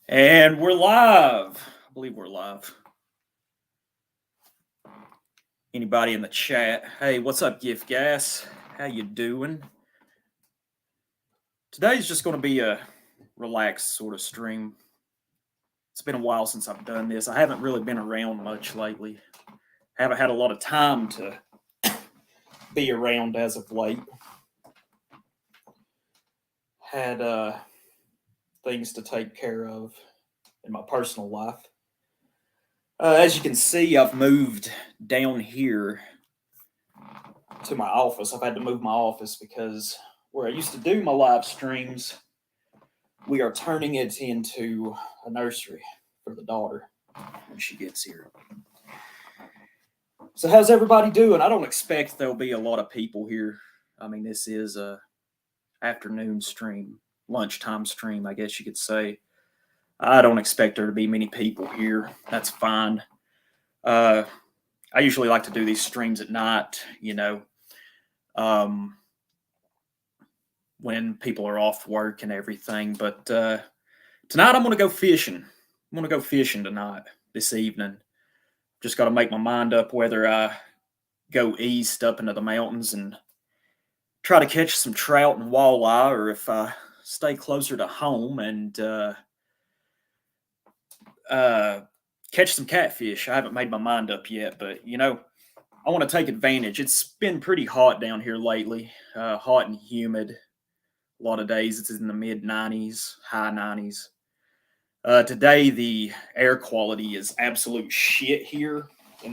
And we're live. I believe we're live. Anybody in the chat? Hey, what's up, Gift Gas? How you doing? Today's just going to be a relaxed sort of stream. It's been a while since I've done this. I haven't really been around much lately. Haven't had a lot of time to be around as of late. Had things to take care of in my personal life. As you can see, I've moved down here to my office. I've had to move my office because where I used to do my live streams, we are turning it into a nursery for the daughter when she gets here. So how's everybody doing? I don't expect there'll be a lot of people here. I mean, this is a afternoon stream, lunchtime stream, I guess you could say. I don't expect there to be many people here. That's fine. I usually like to do these streams at night, when people are off work and everything. But tonight I'm going to go fishing. I'm going to go fishing tonight, this evening. Just got to make my mind up whether I go east up into the mountains and try to catch some trout and walleye, or if I stay closer to home and catch some catfish. I haven't made my mind up yet, but I want to take advantage. It's been pretty hot down here lately, hot and humid. A lot of days it's in the mid 90s, high 90s. Today the air quality is absolute shit here in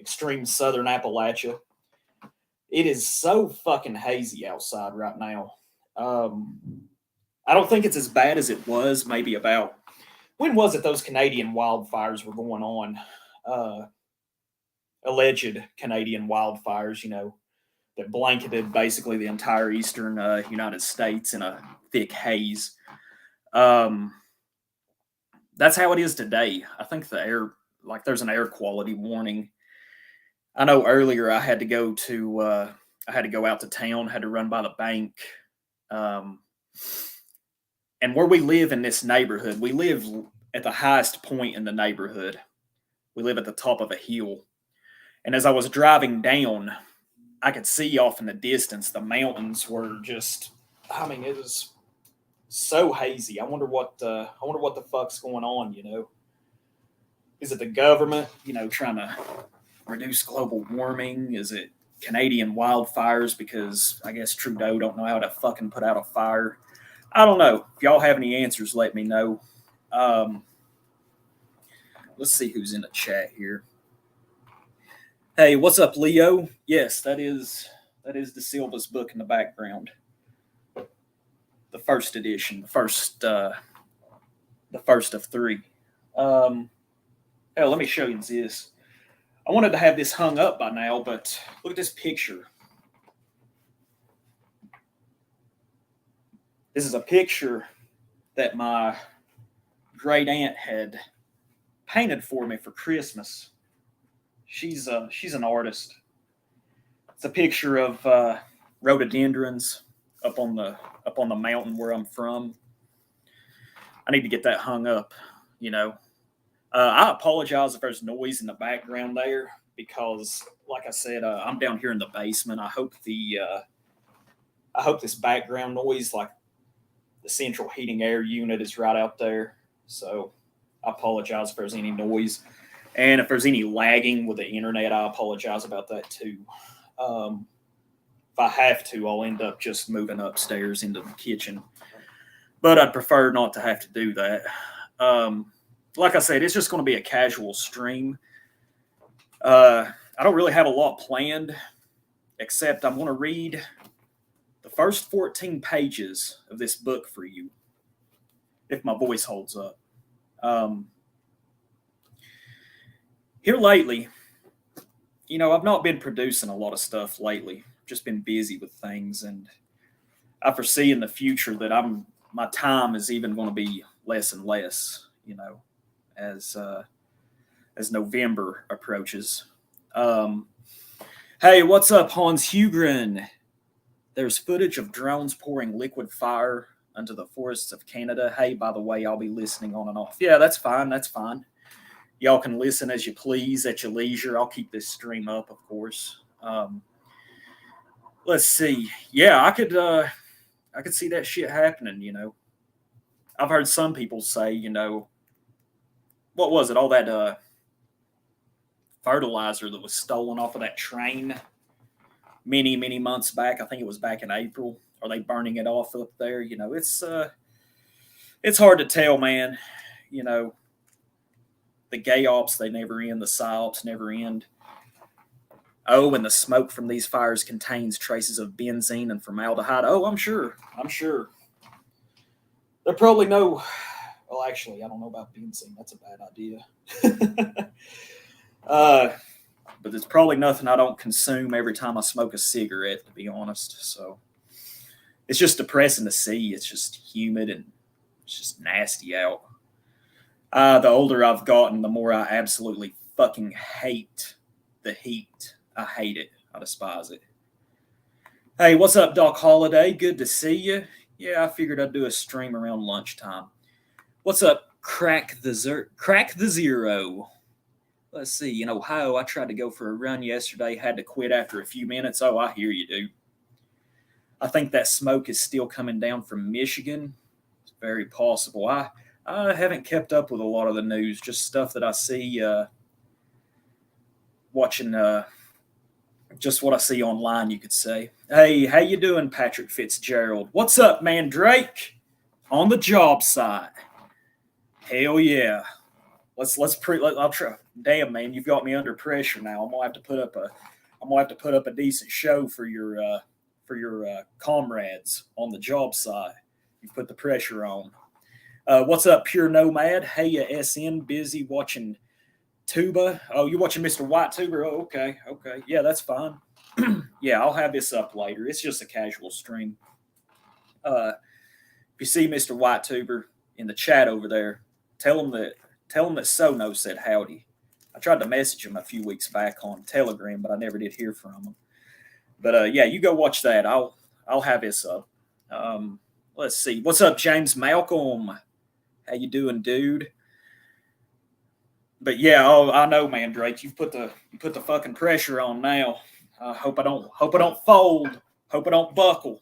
extreme southern Appalachia. It is so fucking hazy outside right now. I don't think it's as bad as it was maybe about, when was it those Canadian wildfires were going on? Alleged Canadian wildfires, that blanketed basically the entire eastern United States in a thick haze. That's how it is today. I think the air, there's an air quality warning. I know earlier I had to go out to town, had to run by the bank. And where we live in this neighborhood, we live at the highest point in the neighborhood. We live at the top of a hill. And as I was driving down, I could see off in the distance the mountains were just, it was so hazy. I wonder what the fuck's going on, Is it the government, trying to reduce global warming? Is it Canadian wildfires because I guess Trudeau don't know how to fucking put out a fire? I don't know. If y'all have any answers, let me know. Let's see who's in the chat here. Hey, what's up, Leo? Yes, that is De Silva's book in the background. The first edition, the first of three. Hell, let me show you this. I wanted to have this hung up by now, but look at this picture. This is a picture that my great aunt had painted for me for Christmas. She's an artist. It's a picture of rhododendrons up on the mountain where I'm from. I need to get that hung up. I apologize if there's noise in the background there because, like I said, I'm down here in the basement. I hope this background noise, like the central heating air unit, is right out there. So I apologize if there's any noise. And if there's any lagging with the internet, I apologize about that too. If I have to, I'll end up just moving upstairs into the kitchen. But I'd prefer not to have to do that. Like I said, it's just going to be a casual stream. I don't really have a lot planned, except I'm going to read the first 14 pages of this book for you, if my voice holds up. Here lately, I've not been producing a lot of stuff lately. Just been busy with things, and I foresee in the future that my time is even going to be less and less, as November approaches. Hey, what's up, Hans Hugren? There's footage of drones pouring liquid fire unto the forests of Canada. Hey, by the way, I'll be listening on and off. Yeah, that's fine. That's fine. Y'all can listen as you please at your leisure. I'll keep this stream up, of course. Let's see. Yeah, I could see that shit happening. I've heard some people say, what was it? All that fertilizer that was stolen off of that train many, many months back. I think it was back in April. Are they burning it off up there? It's hard to tell, man. The gay ops, they never end. The psyops never end. Oh, and the smoke from these fires contains traces of benzene and formaldehyde. Oh, I'm sure. There probably no. Well, actually, I don't know about benzene. That's a bad idea. But there's probably nothing I don't consume every time I smoke a cigarette, to be honest. So it's just depressing to see. It's just humid and it's just nasty out. The older I've gotten, the more I absolutely fucking hate the heat. I hate it. I despise it. Hey, what's up, Doc Holiday? Good to see you. Yeah, I figured I'd do a stream around lunchtime. What's up, Crack the Zero? Let's see. In Ohio, I tried to go for a run yesterday. Had to quit after a few minutes. Oh, I hear you, dude. I think that smoke is still coming down from Michigan. It's very possible. I haven't kept up with a lot of the news. Just stuff that I see watching. Just what I see online, you could say. Hey, how you doing, Patrick Fitzgerald? What's up, man, Drake? On the job site. Hell yeah. I'll try. Damn, man, you've got me under pressure now. I'm gonna have to put up a decent show for your comrades on the job site. You put the pressure on. What's up, Pure Nomad? Hey, SN, busy watching Tuba. Oh, you're watching Mr. White Tuber? Oh, okay. Yeah, that's fine. Yeah, I'll have this up later. It's just a casual stream. If you see Mr. White Tuber in the chat over there, tell him that Sono said howdy. I tried to message him a few weeks back on Telegram, but I never did hear from him. But yeah, you go watch that. I'll have this up. Let's see. What's up, James Malcolm? How you doing, dude? But yeah, I know, man, Drake. You put the fucking pressure on now. Hope I don't fold. Hope I don't buckle.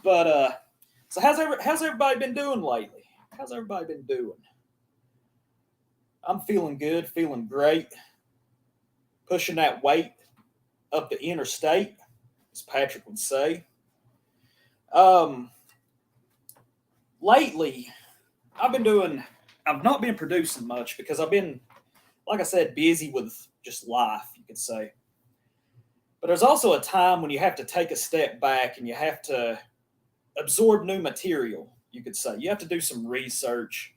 But so how's everybody been doing lately? How's everybody been doing? I'm feeling good, feeling great. Pushing that weight up the interstate, as Patrick would say. Lately, I've not been producing much because I've been, like I said, busy with just life, you could say. But there's also a time when you have to take a step back and you have to absorb new material, you could say. You have to do some research.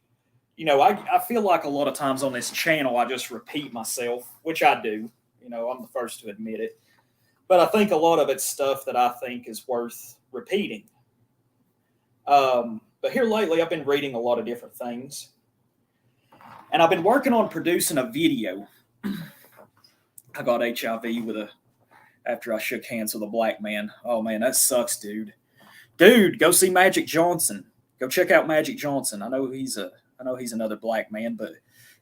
I feel like a lot of times on this channel, I just repeat myself, which I do. I'm the first to admit it. But I think a lot of it's stuff that I think is worth repeating. But here lately, I've been reading a lot of different things. And I've been working on producing a video. I got HIV after I shook hands with a black man. Oh man, that sucks, dude. Dude, go see Magic Johnson. Go check out Magic Johnson. I know he's another black man, but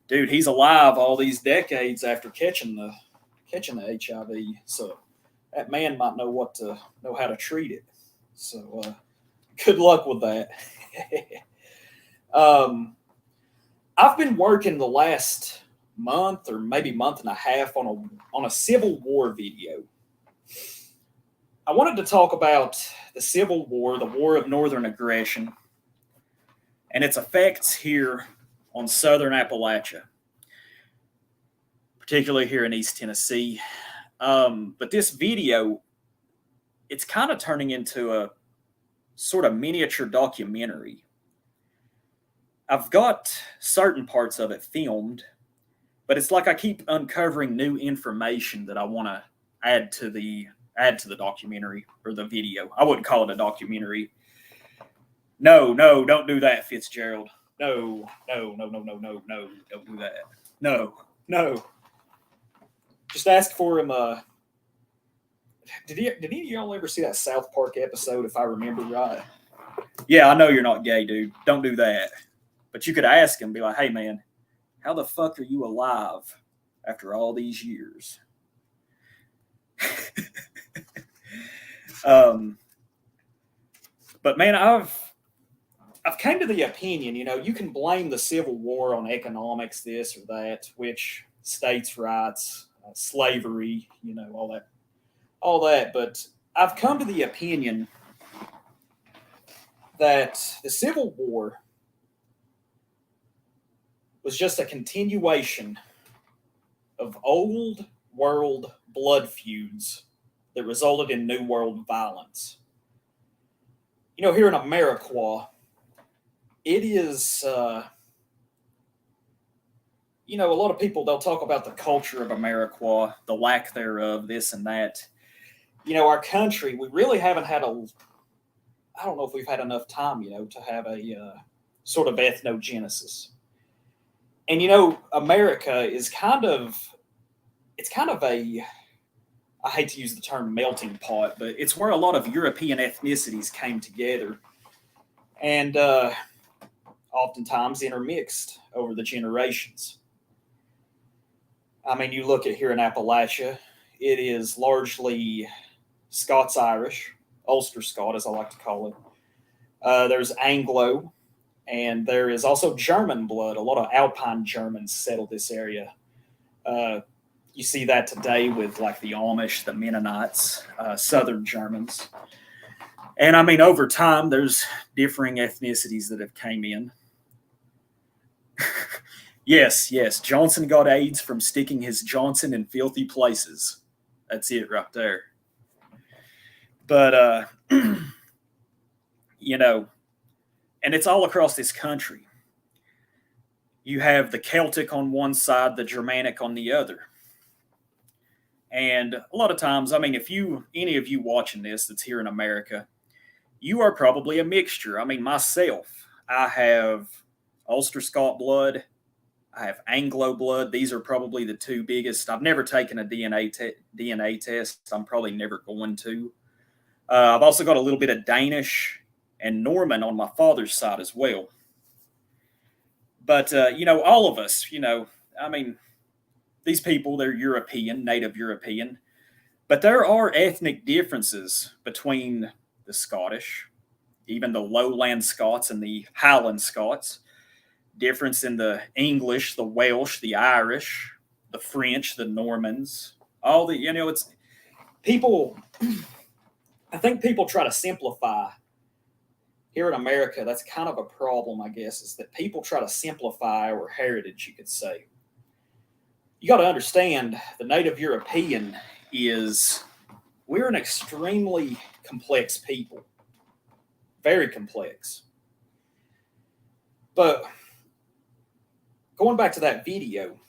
dude, he's alive all these decades after catching the HIV. So that man might know how to treat it. So good luck with that. I've been working the last month or maybe month and a half on a Civil War video. I wanted to talk about the Civil War, the War of Northern Aggression, and its effects here on Southern Appalachia, particularly here in East Tennessee. But this video, it's kind of turning into a sort of miniature documentary. I've got certain parts of it filmed, but it's like I keep uncovering new information that I want to add to the documentary or the video. I wouldn't call it a documentary. No, don't do that, Fitzgerald. No, don't do that. No. Just ask for him. Did any of y'all ever see that South Park episode, if I remember right? Yeah, I know you're not gay, dude. Don't do that. But you could ask him, be like, hey, man, how the fuck are you alive after all these years? um, but man, I've came to the opinion, you can blame the Civil War on economics, this or that, which states' rights, slavery, all that. But I've come to the opinion that the Civil War was just a continuation of old world blood feuds that resulted in New World violence. Here in America, it is, a lot of people, they'll talk about the culture of America, the lack thereof, this and that. Our country, we really haven't had I don't know if we've had enough time, to have a sort of ethnogenesis. And, America is it's kind of I hate to use the term melting pot, but it's where a lot of European ethnicities came together and oftentimes intermixed over the generations. I mean, you look at here in Appalachia, it is largely Scots-Irish, Ulster Scot, as I like to call it. There's Anglo, and there is also German blood. A lot of Alpine Germans settled this area. You see that today with like the Amish, the Mennonites, Southern Germans. And I mean, over time, there's differing ethnicities that have came in. Yes, Johnson got AIDS from sticking his Johnson in filthy places. That's it right there. But, and it's all across this country. You have the Celtic on one side, the Germanic on the other. And a lot of times, I mean, if any of you watching this that's here in America, you are probably a mixture. I mean, myself, I have Ulster Scot blood, I have Anglo blood. These are probably the two biggest. I've never taken a DNA test. I'm probably never going to. I've also got a little bit of Danish and Norman on my father's side as well. But, all of us, I mean, these people, they're European, native European. But there are ethnic differences between the Scottish, even the lowland Scots and the Highland Scots. Difference in the English, the Welsh, the Irish, the French, the Normans. All the, it's people, I think people try to simplify. Here in America, that's kind of a problem, I guess, is that people try to simplify our heritage, you could say. You got to understand the native European we're an extremely complex people. Very complex. But going back to that video,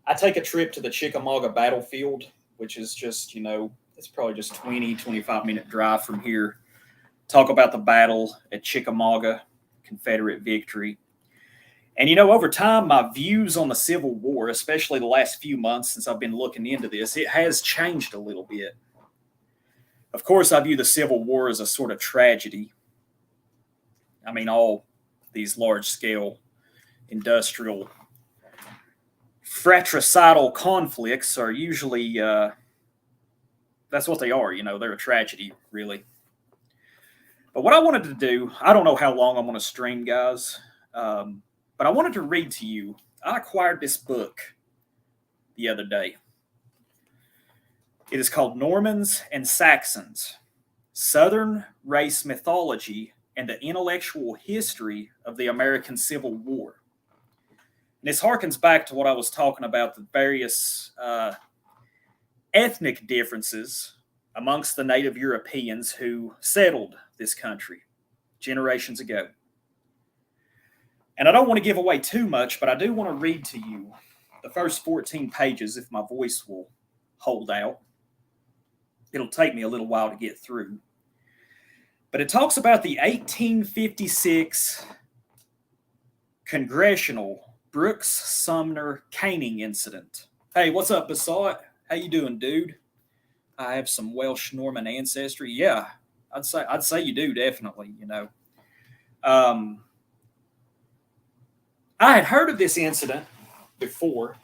I take a trip to the Chickamauga battlefield, which is just, it's probably just 25-minute drive from here. Talk about the battle at Chickamauga, Confederate victory. And, over time, my views on the Civil War, especially the last few months since I've been looking into this, it has changed a little bit. Of course, I view the Civil War as a sort of tragedy. I mean, all these large-scale industrial fratricidal conflicts are usually, that's what they are, they're a tragedy, really. But what I wanted to do, I don't know how long I'm going to stream, guys, but I wanted to read to you. I acquired this book the other day. It is called Normans and Saxons, Southern Race Mythology and the Intellectual History of the American Civil War. And this harkens back to what I was talking about, the various ethnic differences amongst the native Europeans who settled this country generations ago. And I don't want to give away too much, but I do want to read to you the first 14 pages if my voice will hold out. It'll take me a little while to get through. But it talks about the 1856 Congressional Brooks-Sumner caning incident. Hey, what's up, Basalt? How you doing, dude? I have some Welsh Norman ancestry. Yeah, I'd say you do definitely. Um, I had heard of this incident before,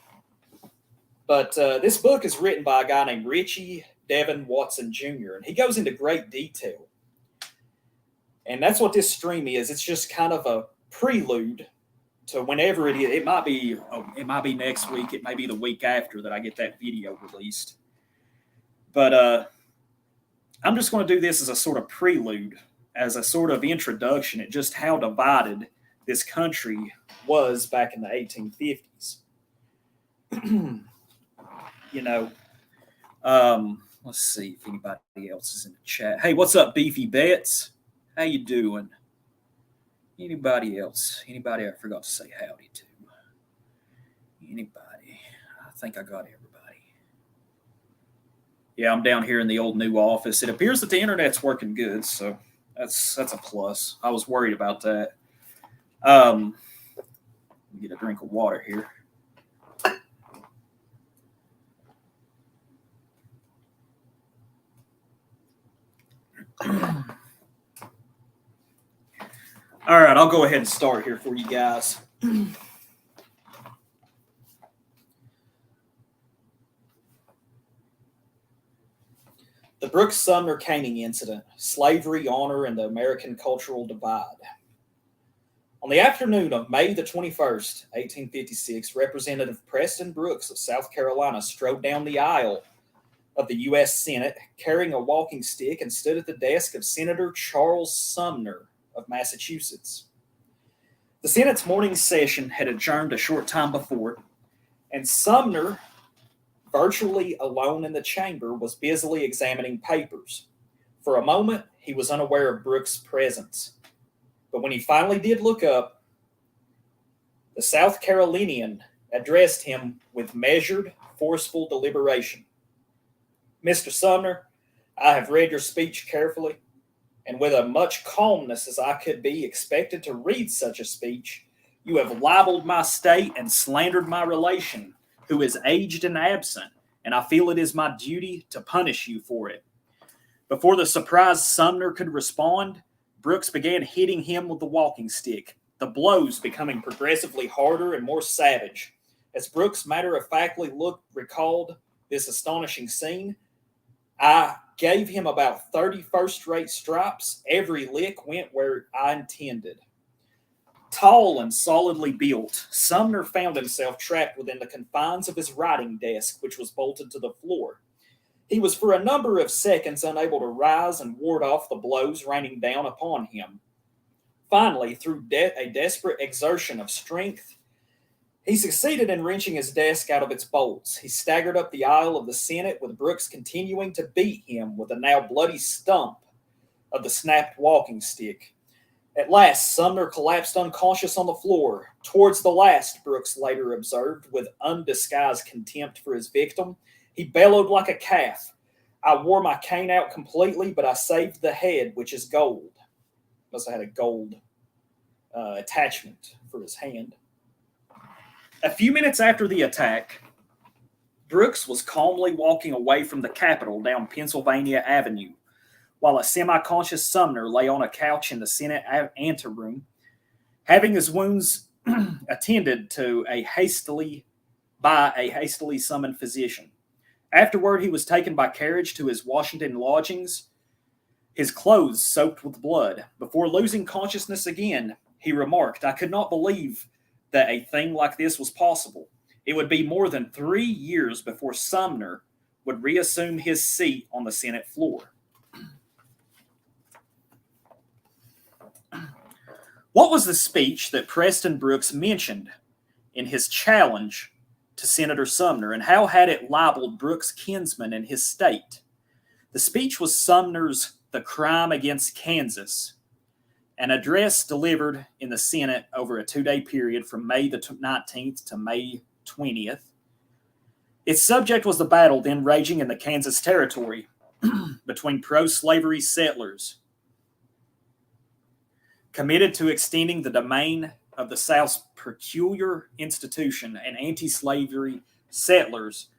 but this book is written by a guy named Richie Devin Watson Jr., and he goes into great detail. And that's what this stream is. It's just kind of a prelude to whenever it is. It might be next week. It may be the week after that I get that video released. But I'm just going to do this as a sort of prelude, as a sort of introduction at just how divided this country was back in the 1850s. you know, let's see if anybody else is in the chat. Hey, what's up, Beefy Bets? How you doing? Anybody else? Anybody I forgot to say howdy to? Anybody? I think I got everybody. Yeah, I'm down here in the old new office. It appears that the internet's working good, so that's a plus. I was worried about that. Let me get a drink of water here. All right, I'll go ahead and start here for you guys. The Brooks-Sumner caning incident, slavery, honor, and the American cultural divide. On the afternoon of May the 21st, 1856, Representative Preston Brooks of South Carolina strode down the aisle of the U.S. Senate carrying a walking stick and stood at the desk of Senator Charles Sumner of Massachusetts. The Senate's morning session had adjourned a short time before, and Sumner, virtually alone in the chamber, was busily examining papers. For a moment, he was unaware of Brooks' presence. But when he finally did look up, the South Carolinian addressed him with measured, forceful deliberation. Mr. Sumner, I have read your speech carefully, and with as much calmness as I could be expected to read such a speech, you have libeled my state and slandered my relation, who is aged and absent, and I feel it is my duty to punish you for it. Before the surprised Sumner could respond, Brooks began hitting him with the walking stick, the blows becoming progressively harder and more savage. As Brooks matter-of-factly recalled this astonishing scene, I gave him about 30 first-rate stripes. Every lick went where I intended. Tall and solidly built, Sumner found himself trapped within the confines of his writing desk, which was bolted to the floor. He was for a number of seconds unable to rise and ward off the blows raining down upon him. Finally, through a desperate exertion of strength, he succeeded in wrenching his desk out of its bolts. He staggered up the aisle of the Senate, with Brooks continuing to beat him with a now bloody stump of the snapped walking stick. At last, Sumner collapsed unconscious on the floor. Towards the last, Brooks later observed, with undisguised contempt for his victim, he bellowed like a calf. I wore my cane out completely, but I saved the head, which is gold. Must have had a gold attachment for his hand. A few minutes after the attack, Brooks was calmly walking away from the Capitol down Pennsylvania Avenue, while a semi-conscious Sumner lay on a couch in the Senate anteroom, having his wounds attended to by a hastily summoned physician. Afterward, he was taken by carriage to his Washington lodgings, his clothes soaked with blood. Before losing consciousness again, he remarked, I could not believe that a thing like this was possible. It would be more than 3 years before Sumner would reassume his seat on the Senate floor. What was the speech that Preston Brooks mentioned in his challenge to Senator Sumner, and how had it libeled Brooks' kinsman in his state? The speech was Sumner's The Crime Against Kansas, an address delivered in the Senate over a 2-day period from May the 19th to May 20th. Its subject was the battle then raging in the Kansas Territory between pro-slavery settlers committed to extending the domain of the South's peculiar institution, and anti-slavery settlers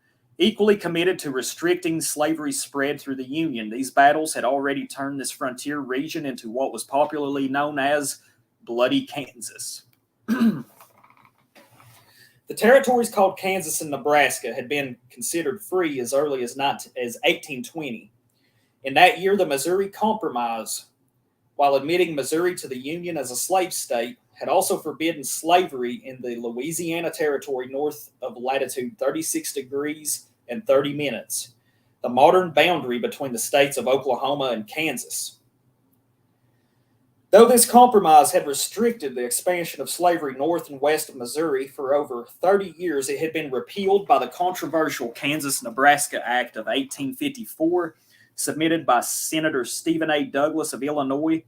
Equally committed to restricting slavery's spread through the Union, these battles had already turned this frontier region into what was popularly known as Bloody Kansas. The territories called Kansas and Nebraska had been considered free as early as 1820. In that year, the Missouri Compromise, while admitting Missouri to the Union as a slave state, had also forbidden slavery in the Louisiana Territory north of latitude 36 degrees and 30 minutes, the modern boundary between the states of Oklahoma and Kansas. Though this compromise had restricted the expansion of slavery north and west of Missouri for over 30 years, it had been repealed by the controversial Kansas-Nebraska Act of 1854, submitted by Senator Stephen A. Douglas of Illinois,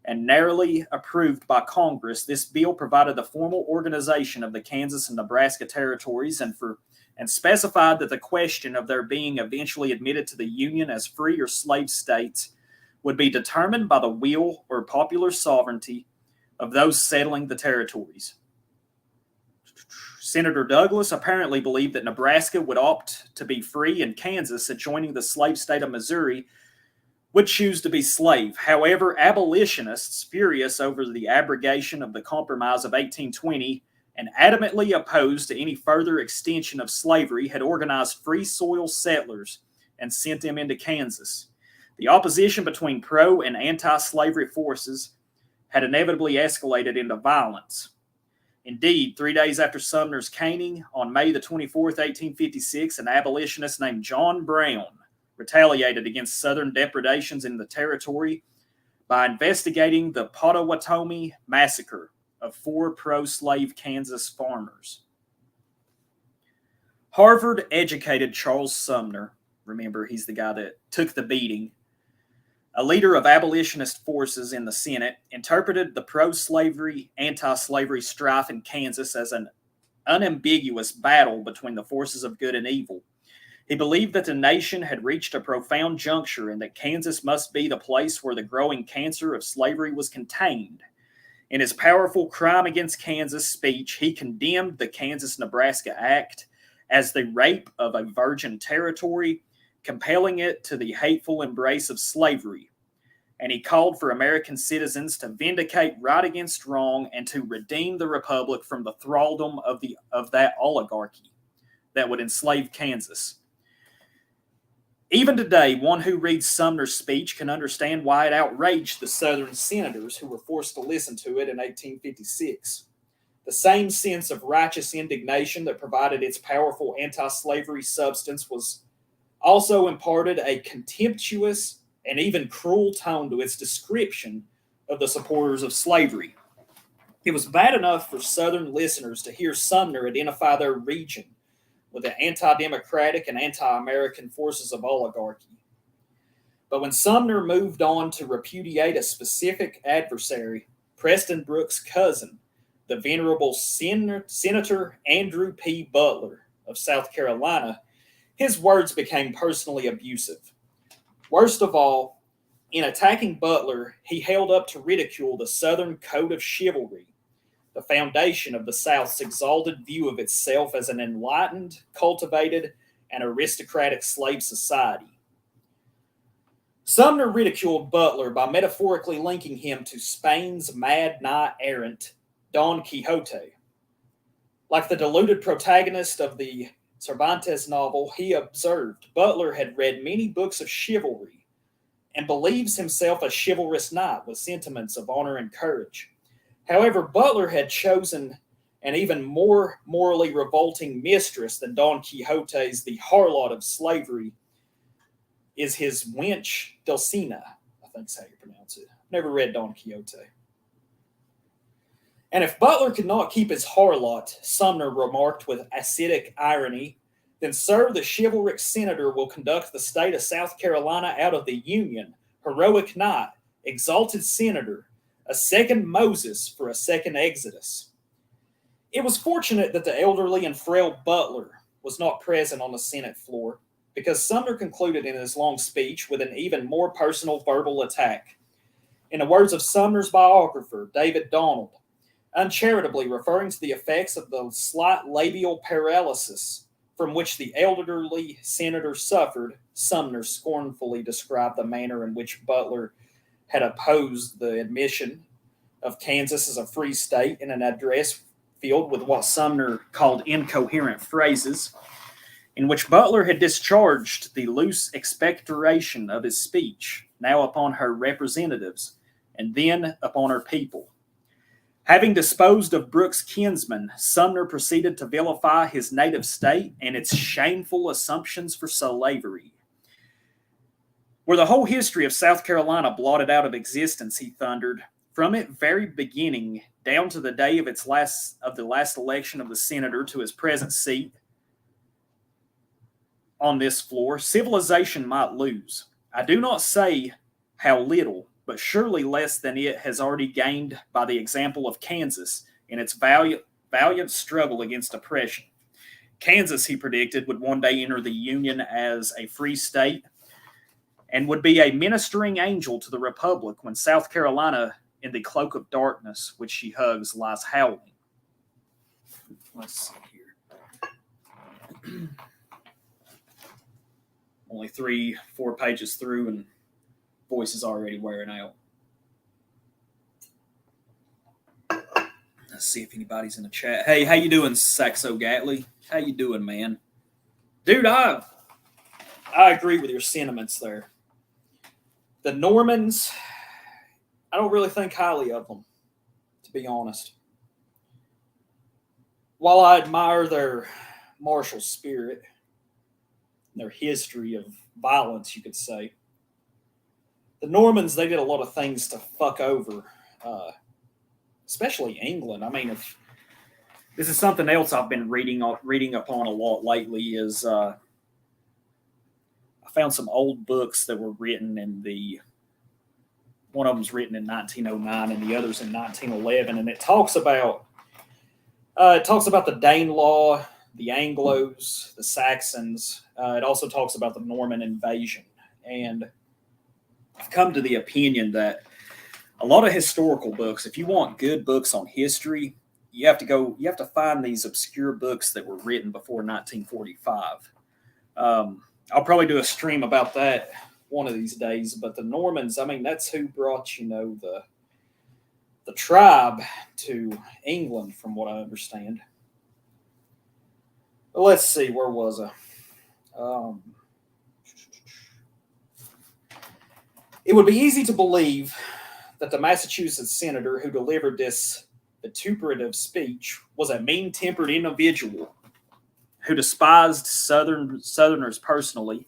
and narrowly approved by Congress. This bill provided the formal organization of the Kansas and Nebraska territories and specified that the question of their being eventually admitted to the Union as free or slave states would be determined by the will or popular sovereignty of those settling the territories. Senator Douglas apparently believed that Nebraska would opt to be free and Kansas, adjoining the slave state of Missouri, would choose to be slave. However, abolitionists, furious over the abrogation of the Compromise of 1820 and adamantly opposed to any further extension of slavery, had organized free soil settlers and sent them into Kansas. The opposition between pro- and anti-slavery forces had inevitably escalated into violence. Indeed, 3 days after Sumner's caning, on May the 24th, 1856, an abolitionist named John Brown retaliated against Southern depredations in the territory by investigating the Pottawatomie massacre of 4 pro-slave Kansas farmers. Harvard-educated Charles Sumner, remember he's the guy that took the beating, a leader of abolitionist forces in the Senate, interpreted the pro-slavery, anti-slavery strife in Kansas as an unambiguous battle between the forces of good and evil. He believed that the nation had reached a profound juncture and that Kansas must be the place where the growing cancer of slavery was contained. In his powerful Crime Against Kansas speech, he condemned the Kansas-Nebraska Act as the rape of a virgin territory, compelling it to the hateful embrace of slavery. And he called for American citizens to vindicate right against wrong and to redeem the republic from the thraldom of that oligarchy that would enslave Kansas. Even today, one who reads Sumner's speech can understand why it outraged the Southern senators who were forced to listen to it in 1856. The same sense of righteous indignation that provided its powerful anti-slavery substance was also imparted a contemptuous and even cruel tone to its description of the supporters of slavery. It was bad enough for Southern listeners to hear Sumner identify their region with the anti-democratic and anti-American forces of oligarchy. But when Sumner moved on to repudiate a specific adversary, Preston Brooks' cousin, the venerable Senator Andrew P. Butler of South Carolina, his words became personally abusive. Worst of all, in attacking Butler, he held up to ridicule the Southern code of chivalry, the foundation of the South's exalted view of itself as an enlightened, cultivated, and aristocratic slave society. Sumner ridiculed Butler by metaphorically linking him to Spain's mad knight-errant Don Quixote. Like the deluded protagonist of the Cervantes novel, he observed Butler had read many books of chivalry and believes himself a chivalrous knight with sentiments of honor and courage. However, Butler had chosen an even more morally revolting mistress than Don Quixote's. The harlot of slavery is his wench Dulcinea, I think is how you pronounce it. Never read Don Quixote. And if Butler could not keep his harlot, Sumner remarked with acidic irony, then, sir, the chivalric senator will conduct the state of South Carolina out of the Union, heroic knight, exalted senator, a second Moses for a second Exodus. It was fortunate that the elderly and frail Butler was not present on the Senate floor, because Sumner concluded in his long speech with an even more personal verbal attack. In the words of Sumner's biographer, David Donald, uncharitably referring to the effects of the slight labial paralysis from which the elderly senator suffered, Sumner scornfully described the manner in which Butler had opposed the admission of Kansas as a free state in an address filled with what Sumner called incoherent phrases, in which Butler had discharged the loose expectoration of his speech, now upon her representatives, and then upon her people. Having disposed of Brooks' kinsman, Sumner proceeded to vilify his native state and its shameful assumptions for slavery. Were the whole history of South Carolina blotted out of existence, he thundered, from its very beginning down to the day of the last election of the senator to his present seat on this floor, civilization might lose. I do not say how little, but surely less than it has already gained by the example of Kansas in its valiant struggle against oppression. Kansas, he predicted, would one day enter the Union as a free state and would be a ministering angel to the Republic when South Carolina, in the cloak of darkness which she hugs, lies howling. Let's see here. Only 3-4 pages through, and voice is already wearing out. Let's see if anybody's in the chat. Hey, how you doing, Saxo Gatley? How you doing, man? Dude, I agree with your sentiments there. The Normans, I don't really think highly of them, to be honest. While I admire their martial spirit, their history of violence, you could say, the Normans, they did a lot of things to fuck over, especially England. I mean, if this is something else I've been reading upon a lot lately, is I found some old books that were written one of them's written in 1909 and the other's in 1911, and it talks about the Danelaw, the Anglos, the Saxons. It also talks about the Norman invasion, and I've come to the opinion that a lot of historical books, if you want good books on history, you have to find these obscure books that were written before 1945. I'll probably do a stream about that one of these days, but the Normans, I mean, that's who brought, the tribe to England, from what I understand. But let's see, where was I? It would be easy to believe that the Massachusetts senator who delivered this vituperative speech was a mean-tempered individual who despised Southerners personally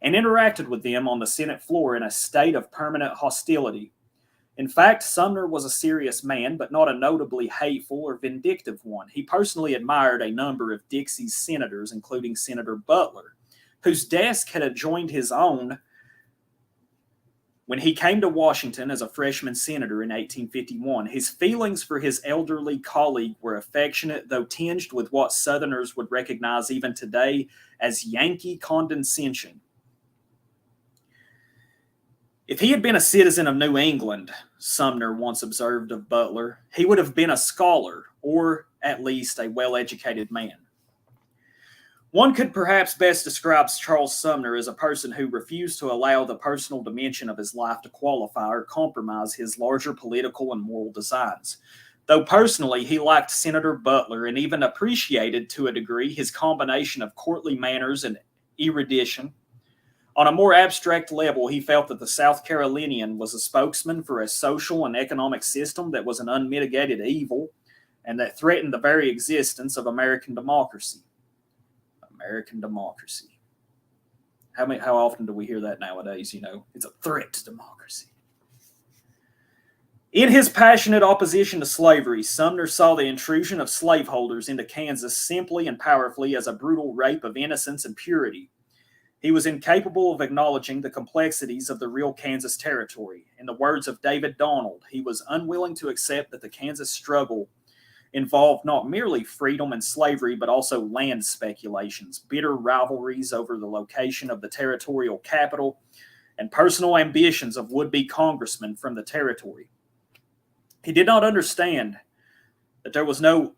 and interacted with them on the Senate floor in a state of permanent hostility. In fact, Sumner was a serious man, but not a notably hateful or vindictive one. He personally admired a number of Dixie's senators, including Senator Butler, whose desk had adjoined his own when he came to Washington as a freshman senator in 1851. His feelings for his elderly colleague were affectionate, though tinged with what Southerners would recognize even today as Yankee condescension. If he had been a citizen of New England, Sumner once observed of Butler, he would have been a scholar, or at least a well-educated man. One could perhaps best describe Charles Sumner as a person who refused to allow the personal dimension of his life to qualify or compromise his larger political and moral designs. Though personally he liked Senator Butler and even appreciated to a degree his combination of courtly manners and erudition, on a more abstract level, he felt that the South Carolinian was a spokesman for a social and economic system that was an unmitigated evil and that threatened the very existence of American democracy. American democracy. How often do we hear that nowadays? It's a threat to democracy. In his passionate opposition to slavery, Sumner saw the intrusion of slaveholders into Kansas simply and powerfully as a brutal rape of innocence and purity. He was incapable of acknowledging the complexities of the real Kansas territory. In the words of David Donald, he was unwilling to accept that the Kansas struggle involved not merely freedom and slavery, but also land speculations, bitter rivalries over the location of the territorial capital, and personal ambitions of would-be congressmen from the territory. He did not understand that there was no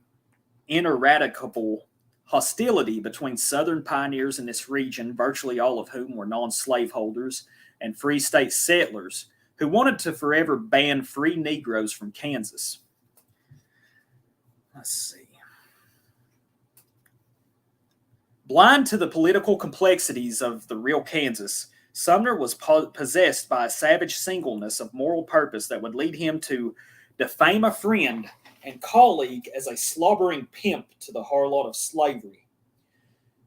ineradicable hostility between Southern pioneers in this region, virtually all of whom were non-slaveholders, and Free State settlers who wanted to forever ban free Negroes from Kansas. Let's see. Blind to the political complexities of the real Kansas, Sumner was possessed by a savage singleness of moral purpose that would lead him to defame a friend and colleague as a slobbering pimp to the harlot of slavery.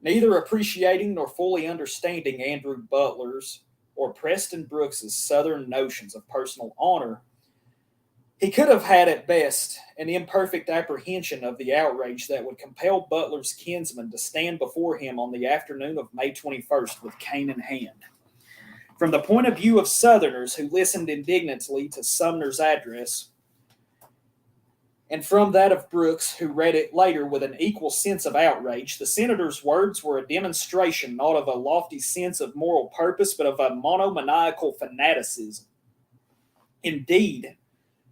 Neither appreciating nor fully understanding Andrew Butler's or Preston Brooks's Southern notions of personal honor, he could have had at best an imperfect apprehension of the outrage that would compel Butler's kinsman to stand before him on the afternoon of May 21st with cane in hand. From the point of view of Southerners who listened indignantly to Sumner's address, and from that of Brooks, who read it later with an equal sense of outrage, the senator's words were a demonstration not of a lofty sense of moral purpose, but of a monomaniacal fanaticism. Indeed,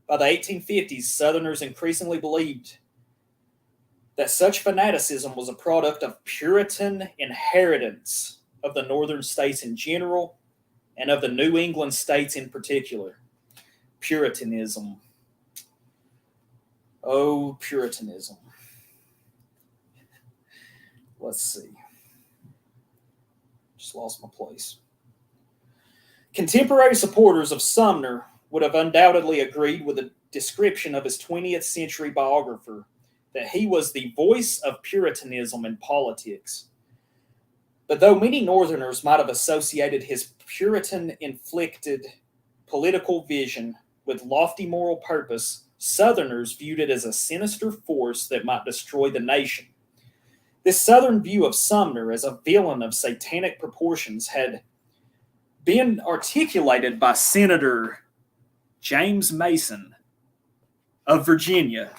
by the 1850s, Southerners increasingly believed that such fanaticism was a product of Puritan inheritance of the northern states in general and of the New England states in particular. Puritanism. Oh, Puritanism. Let's see. Just lost my place. Contemporary supporters of Sumner would have undoubtedly agreed with the description of his 20th century biographer that he was the voice of Puritanism in politics. But though many Northerners might have associated his Puritan-inflected political vision with lofty moral purpose, Southerners viewed it as a sinister force that might destroy the nation. This Southern view of Sumner as a villain of satanic proportions had been articulated by Senator James Mason of Virginia.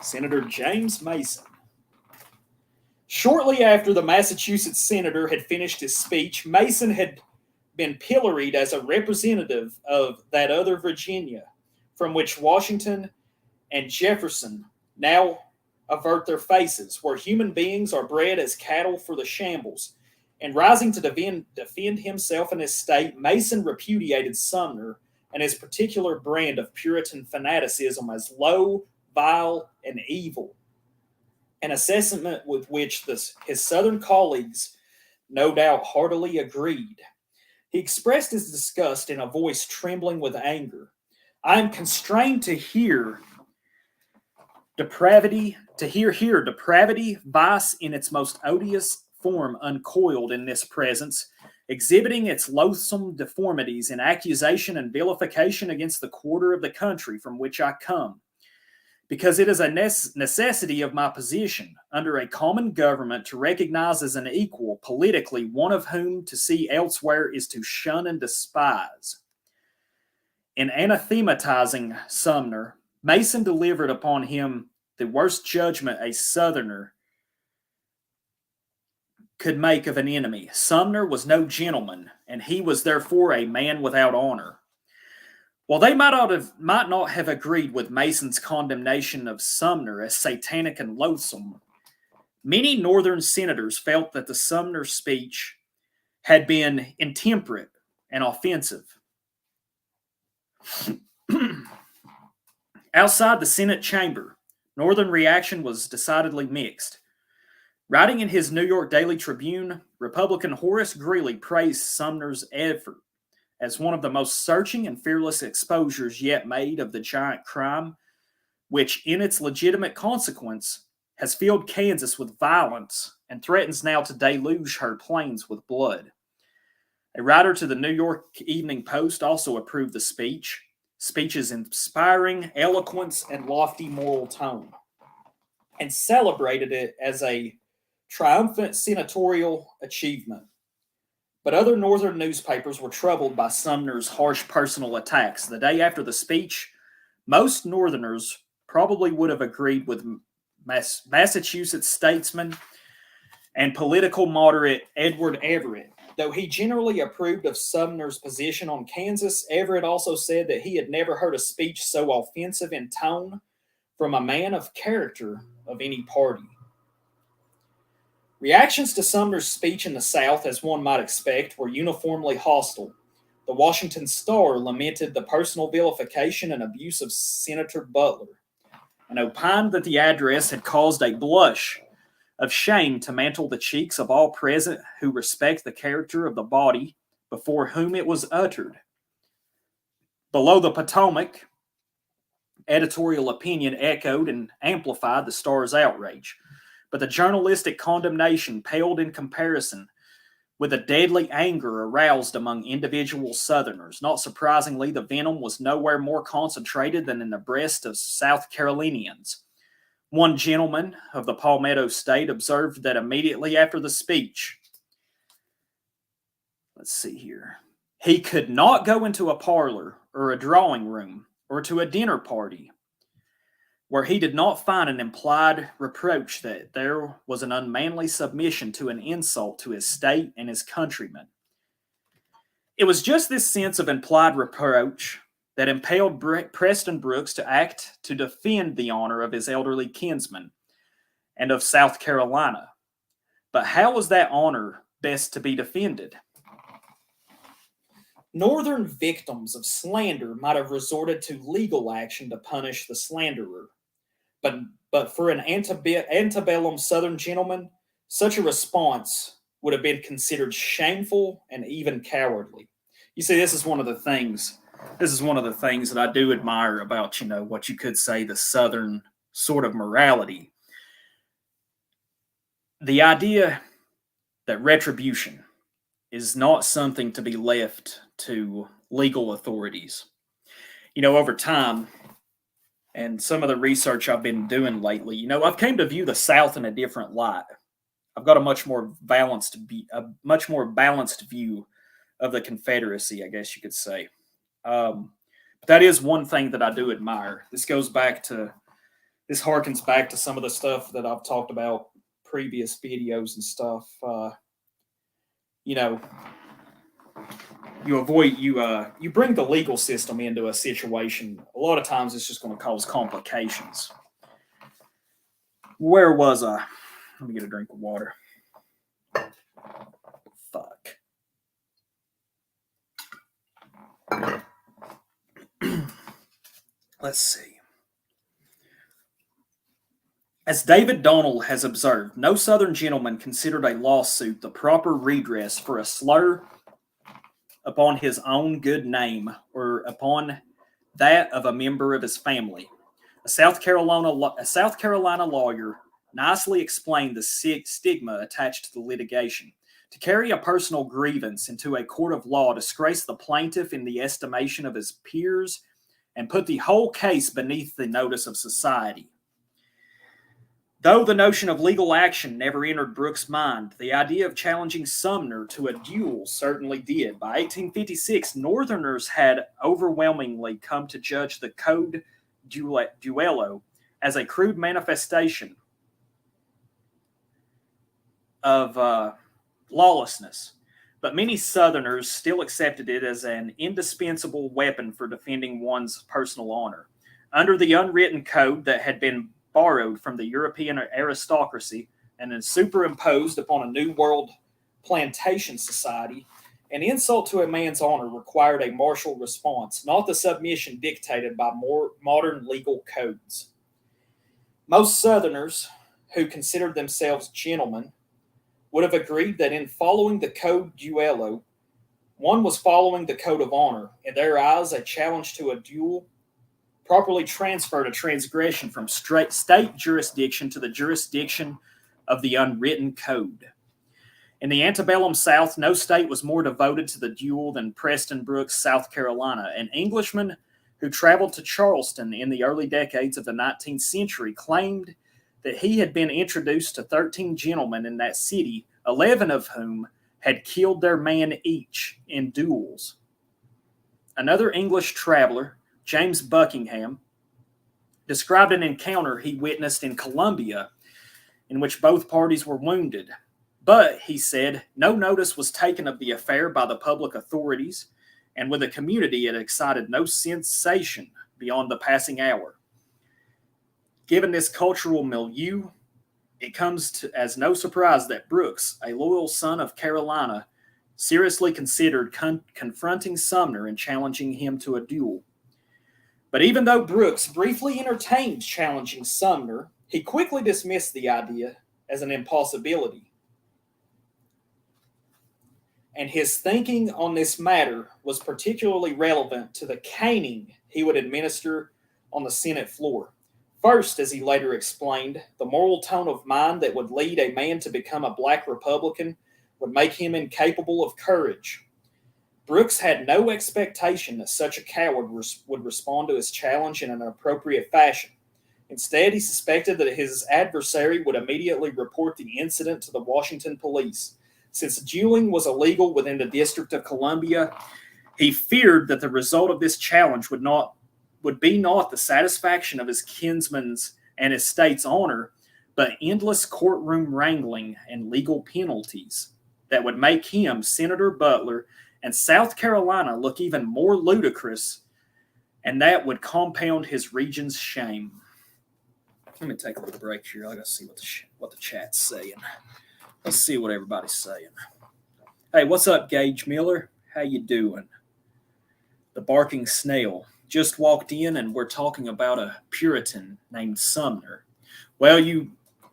Senator James Mason. Shortly after the Massachusetts senator had finished his speech, Mason had been pilloried as a representative of that other Virginia, from which Washington and Jefferson now avert their faces, where human beings are bred as cattle for the shambles. And rising to defend himself and his state, Mason repudiated Sumner and his particular brand of Puritan fanaticism as low, vile, and evil, an assessment with which his Southern colleagues no doubt heartily agreed. He expressed his disgust in a voice trembling with anger. I am constrained to hear depravity, vice in its most odious form uncoiled in this presence, exhibiting its loathsome deformities in accusation and vilification against the quarter of the country from which I come, because it is a necessity of my position under a common government to recognize as an equal politically one of whom to see elsewhere is to shun and despise. In anathematizing Sumner, Mason delivered upon him the worst judgment a Southerner could make of an enemy. Sumner was no gentleman, and he was therefore a man without honor. While they might not have agreed with Mason's condemnation of Sumner as satanic and loathsome, many Northern senators felt that the Sumner speech had been intemperate and offensive. Outside the Senate chamber, Northern reaction was decidedly mixed. Writing in his New York Daily Tribune, Republican Horace Greeley praised Sumner's effort as one of the most searching and fearless exposures yet made of the giant crime, which, in its legitimate consequence, has filled Kansas with violence and threatens now to deluge her plains with blood. A writer to the New York Evening Post also approved the speech's inspiring eloquence and lofty moral tone, and celebrated it as a triumphant senatorial achievement. But other Northern newspapers were troubled by Sumner's harsh personal attacks. The day after the speech, most Northerners probably would have agreed with Massachusetts statesman and political moderate Edward Everett. Though he generally approved of Sumner's position on Kansas, Everett also said that he had never heard a speech so offensive in tone from a man of character of any party. Reactions to Sumner's speech in the South, as one might expect, were uniformly hostile. The Washington Star lamented the personal vilification and abuse of Senator Butler, and opined that the address had caused a blush of shame to mantle the cheeks of all present who respect the character of the body before whom it was uttered. Below the Potomac, editorial opinion echoed and amplified the Star's outrage, but the journalistic condemnation paled in comparison with a deadly anger aroused among individual Southerners. Not surprisingly, the venom was nowhere more concentrated than in the breast of South Carolinians. One gentleman of the Palmetto State observed that immediately after the speech, let's see here, he could not go into a parlor or a drawing room or to a dinner party where he did not find an implied reproach that there was an unmanly submission to an insult to his state and his countrymen. It was just this sense of implied reproach that impelled Preston Brooks to act to defend the honor of his elderly kinsman and of South Carolina. But how was that honor best to be defended? Northern victims of slander might have resorted to legal action to punish the slanderer. But for an antebellum Southern gentleman, such a response would have been considered shameful and even cowardly. You see, this is one of the things. This is one of the things that I do admire about, what you could say the Southern sort of morality. The idea that retribution is not something to be left to legal authorities. Over time, and some of the research I've been doing lately, I've came to view the South in a different light. I've got a much more balanced view of the Confederacy, I guess you could say. But that is one thing that I do admire. This harkens back to some of the stuff that I've talked about previous videos and stuff. You bring the legal system into a situation. A lot of times, it's just going to cause complications. Where was I? Let me get a drink of water. Fuck. Let's see. As David Donnell has observed, no Southern gentleman considered a lawsuit the proper redress for a slur upon his own good name or upon that of a member of his family. A South Carolina lawyer nicely explained the stigma attached to the litigation. To carry a personal grievance into a court of law disgraced the plaintiff in the estimation of his peers and put the whole case beneath the notice of society. Though the notion of legal action never entered Brooks' mind, the idea of challenging Sumner to a duel certainly did. By 1856, Northerners had overwhelmingly come to judge the Code Duello as a crude manifestation of lawlessness, but many Southerners still accepted it as an indispensable weapon for defending one's personal honor. Under the unwritten code that had been borrowed from the European aristocracy and then superimposed upon a New World plantation society, an insult to a man's honor required a martial response, not the submission dictated by more modern legal codes. Most Southerners who considered themselves gentlemen would have agreed that in following the Code Duello, one was following the code of honor. In their eyes, a challenge to a duel properly transferred a transgression from state jurisdiction to the jurisdiction of the unwritten code. In the antebellum South, no state was more devoted to the duel than Preston Brooks, South Carolina. An Englishman who traveled to Charleston in the early decades of the 19th century claimed that he had been introduced to 13 gentlemen in that city, 11 of whom had killed their man each in duels. Another English traveler, James Buckingham, described an encounter he witnessed in Columbia in which both parties were wounded. But, he said, no notice was taken of the affair by the public authorities, and with the community it excited no sensation beyond the passing hour. Given this cultural milieu, It comes as no surprise that Brooks, a loyal son of Carolina, seriously considered confronting Sumner and challenging him to a duel. But even though Brooks briefly entertained challenging Sumner, he quickly dismissed the idea as an impossibility. And his thinking on this matter was particularly relevant to the caning he would administer on the Senate floor. First, as he later explained, the moral tone of mind that would lead a man to become a black Republican would make him incapable of courage. Brooks had no expectation that such a coward would respond to his challenge in an appropriate fashion. Instead, he suspected that his adversary would immediately report the incident to the Washington police. Since dueling was illegal within the District of Columbia, he feared that the result of this challenge would be not the satisfaction of his kinsman's and his state's honor, but endless courtroom wrangling and legal penalties that would make him, Senator Butler, and South Carolina look even more ludicrous, and that would compound his region's shame. Let me take a little break here. I gotta see what the chat's saying. Let's see what everybody's saying. Hey, what's up, Gage Miller? How you doing? The Barking Snail just walked in, and we're talking about a Puritan named Sumner. Well, if you'd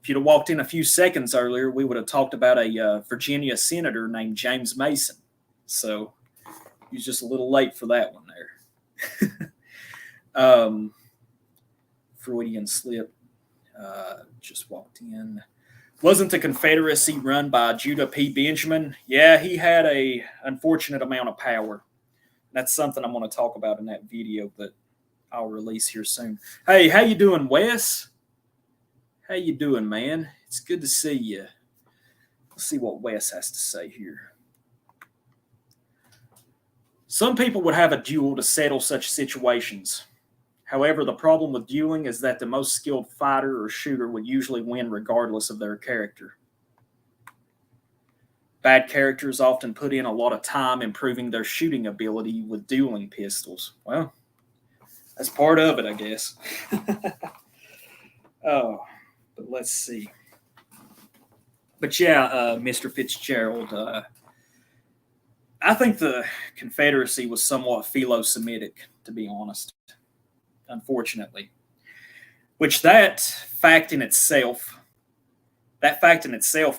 have walked in a few seconds earlier, we would have talked about a Virginia senator named James Mason. So he was just a little late for that one there. Freudian slip. Just walked in. Wasn't the Confederacy run by Judah P. Benjamin? Yeah, he had a unfortunate amount of power. That's something I'm going to talk about in that video that I'll release here soon. Hey, how you doing, Wes? How you doing, man? It's good to see you. Let's see what Wes has to say here. Some people would have a duel to settle such situations. However, the problem with dueling is that the most skilled fighter or shooter would usually win regardless of their character. Bad characters often put in a lot of time improving their shooting ability with dueling pistols. Well, that's part of it, I guess. Oh, but let's see. But yeah, Mr. Fitzgerald, I think the Confederacy was somewhat philo-Semitic, to be honest, unfortunately. Which that fact in itself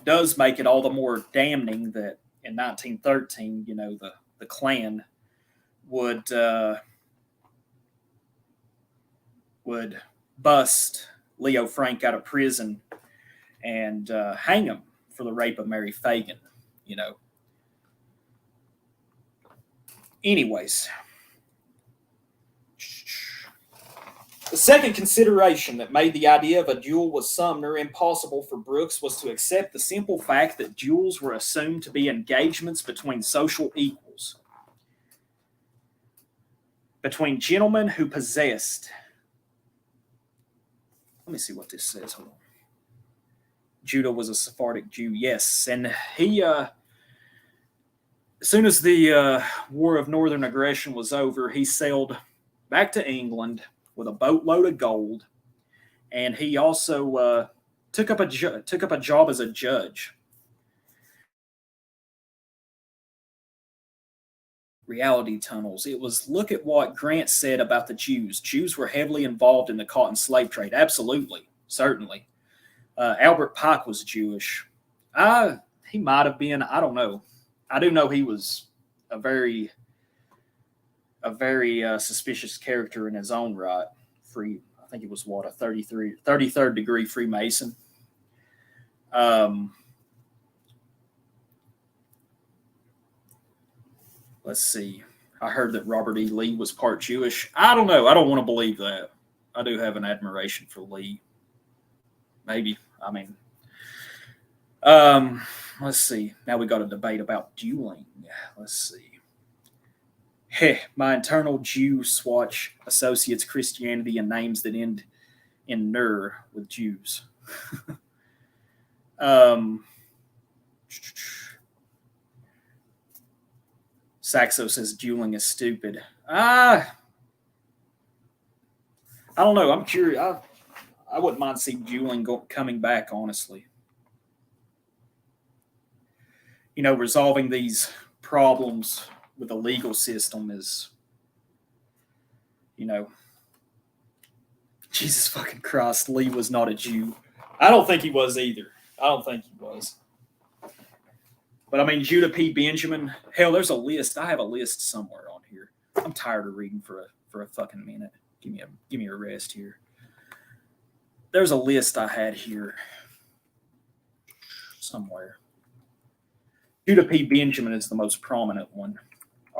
does make it all the more damning that in 1913, the Klan would bust Leo Frank out of prison and hang him for the rape of Mary Fagan, Anyways, the second consideration that made the idea of a duel with Sumner impossible for Brooks was to accept the simple fact that duels were assumed to be engagements between social equals, between gentlemen who possessed. Let me see what this says. Hold on. Judah was a Sephardic Jew, yes, and he. As soon as the War of Northern Aggression was over, he sailed back to England with a boatload of gold, and he also took up a job as a judge. Reality tunnels. It was, look at what Grant said about the Jews. Jews were heavily involved in the cotton slave trade. Absolutely, certainly. Albert Pike was Jewish. He might have been. I don't know. I do know he was a very suspicious character in his own right. I think he was a 33rd degree Freemason. Let's see. I heard that Robert E. Lee was part Jewish. I don't know. I don't want to believe that. I do have an admiration for Lee. Maybe. I mean, let's see. Now we got a debate about dueling. Let's see. My internal Jew swatch associates Christianity and names that end in "ner" with Jews. Saxo says dueling is stupid. I don't know. I'm curious. I wouldn't mind seeing dueling coming back, honestly. Resolving these problems with the legal system is, you know, Jesus fucking Christ, Lee was not a Jew. I don't think he was either. I don't think he was. But I mean, Judah P. Benjamin. Hell, there's a list. I have a list somewhere on here. I'm tired of reading for a fucking minute. Give me a rest here. There's a list I had here somewhere. Judah P. Benjamin is the most prominent one,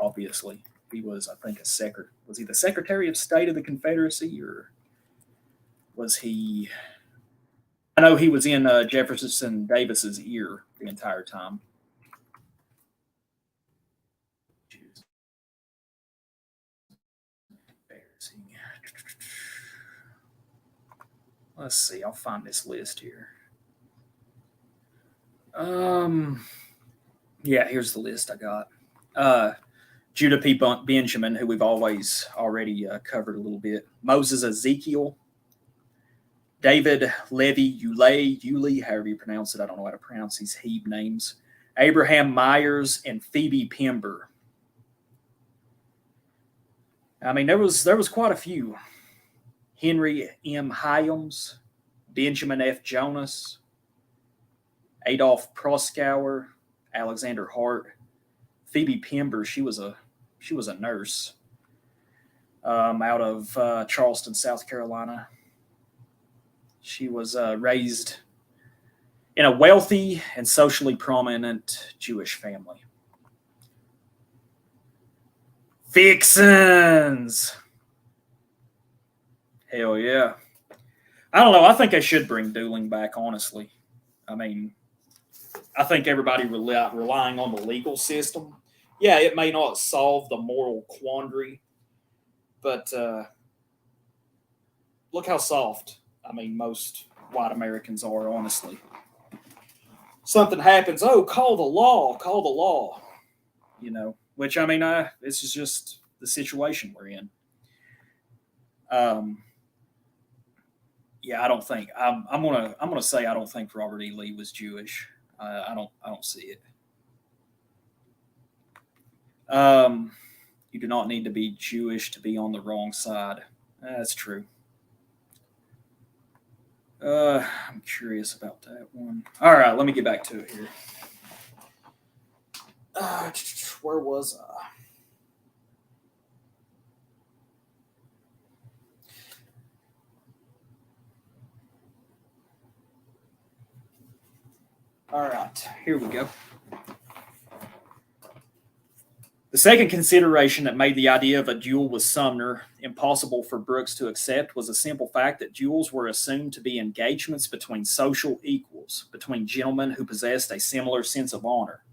obviously. He was, I think, was he the Secretary of State of the Confederacy, or was he? I know he was in Jefferson Davis's ear the entire time. Let's see. I'll find this list here. Yeah, here's the list I got. Judah P. Benjamin, who we've already covered a little bit. Moses Ezekiel, David Levy Yulee, however you pronounce it. I don't know how to pronounce these Hebe names. Abraham Myers and Phoebe Pember. I mean, there was quite a few. Henry M. Hyams, Benjamin F. Jonas, Adolph Proskauer, Alexander Hart, Phoebe Pember. She was a nurse out of Charleston, South Carolina. She was raised in a wealthy and socially prominent Jewish family. Fixins! Hell yeah. I don't know. I think I should bring dueling back, honestly. I mean, I think everybody relying on the legal system. Yeah, it may not solve the moral quandary, but look how soft, I mean, most white Americans are, honestly. Something happens, oh, call the law, which, I mean, this is just the situation we're in. Yeah, I don't think I'm gonna say I don't think Robert E. Lee was Jewish. I don't see it. You do not need to be Jewish to be on the wrong side. That's true. I'm curious about that one. All right, let me get back to it here. Where was I? All right, here we go. The second consideration that made the idea of a duel with Sumner impossible for Brooks to accept was the simple fact that duels were assumed to be engagements between social equals, between gentlemen who possessed a similar sense of honor.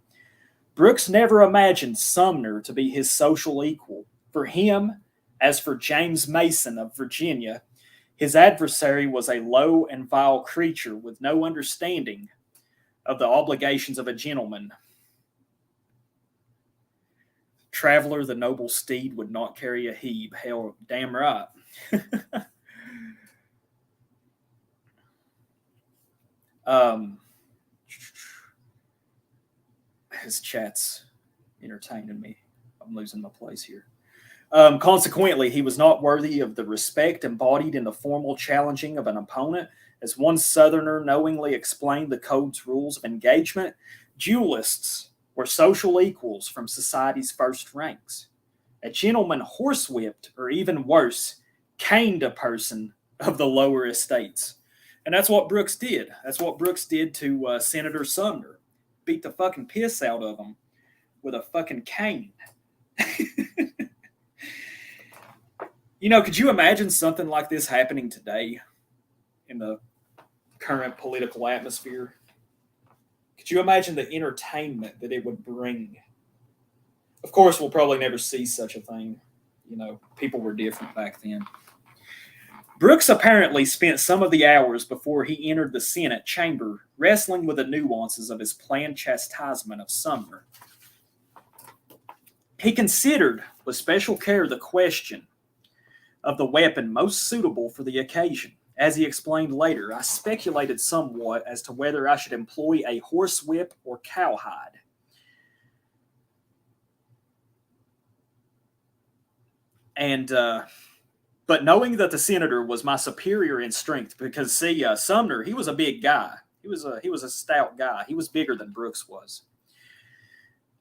Brooks never imagined Sumner to be his social equal. For him, as for James Mason of Virginia, his adversary was a low and vile creature with no understanding of the obligations of a gentleman. Traveler, the noble steed, would not carry a Hebe. Hell, damn right. His chat's entertaining me. I'm losing my place here. Consequently, he was not worthy of the respect embodied in the formal challenging of an opponent. As one Southerner knowingly explained the code's rules of engagement, duelists were social equals from society's first ranks. A gentleman horsewhipped, or even worse, caned a person of the lower estates. And that's what Brooks did. That's what Brooks did to Senator Sumner. Beat the fucking piss out of him with a fucking cane. Could you imagine something like this happening today in the current political atmosphere? Could you imagine the entertainment that it would bring? Of course, we'll probably never see such a thing. People were different back then. Brooks apparently spent some of the hours before he entered the Senate chamber wrestling with the nuances of his planned chastisement of Sumner. He considered with special care the question of the weapon most suitable for the occasion. As he explained later, I speculated somewhat as to whether I should employ a horsewhip or cowhide. And but knowing that the senator was my superior in strength, because see, Sumner, he was a big guy. He was a stout guy. He was bigger than Brooks was.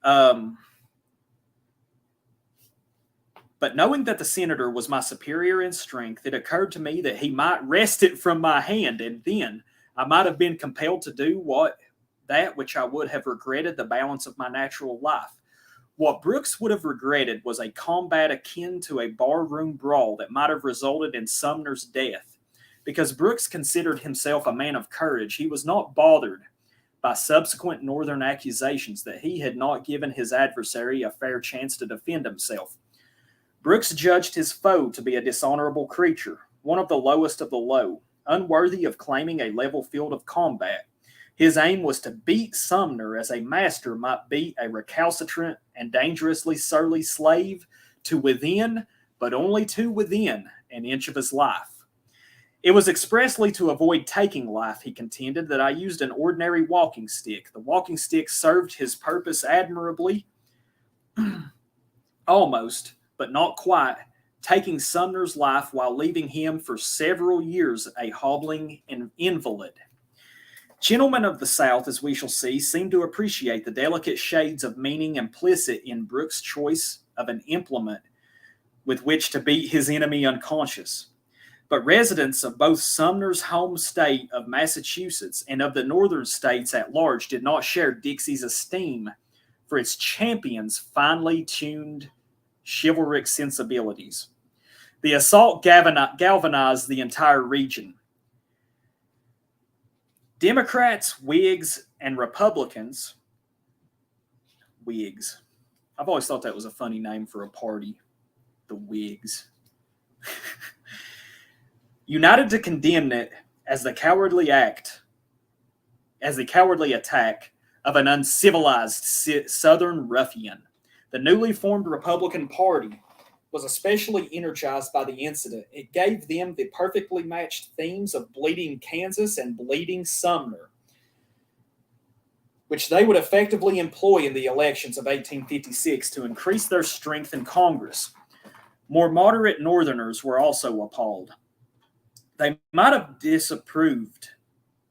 Um, but knowing that the senator was my superior in strength, it occurred to me that he might wrest it from my hand, and then I might have been compelled to do that which I would have regretted the balance of my natural life. What Brooks would have regretted was a combat akin to a barroom brawl that might have resulted in Sumner's death. Because Brooks considered himself a man of courage, he was not bothered by subsequent Northern accusations that he had not given his adversary a fair chance to defend himself. Brooks judged his foe to be a dishonorable creature, one of the lowest of the low, unworthy of claiming a level field of combat. His aim was to beat Sumner as a master might beat a recalcitrant and dangerously surly slave to within, but only to within, an inch of his life. It was expressly to avoid taking life, he contended, that I used an ordinary walking stick. The walking stick served his purpose admirably, almost, but not quite, taking Sumner's life while leaving him for several years a hobbling invalid. Gentlemen of the South, as we shall see, seem to appreciate the delicate shades of meaning implicit in Brooks' choice of an implement with which to beat his enemy unconscious. But residents of both Sumner's home state of Massachusetts and of the northern states at large did not share Dixie's esteem for its champion's finely tuned chivalric sensibilities. The assault galvanized the entire region. Democrats, Whigs, and Republicans, Whigs. I've always thought that was a funny name for a party, the Whigs. United to condemn it as the cowardly attack of an uncivilized Southern ruffian. The newly formed Republican Party was especially energized by the incident. It gave them the perfectly matched themes of Bleeding Kansas and Bleeding Sumner, which they would effectively employ in the elections of 1856 to increase their strength in Congress. More moderate Northerners were also appalled. They might have disapproved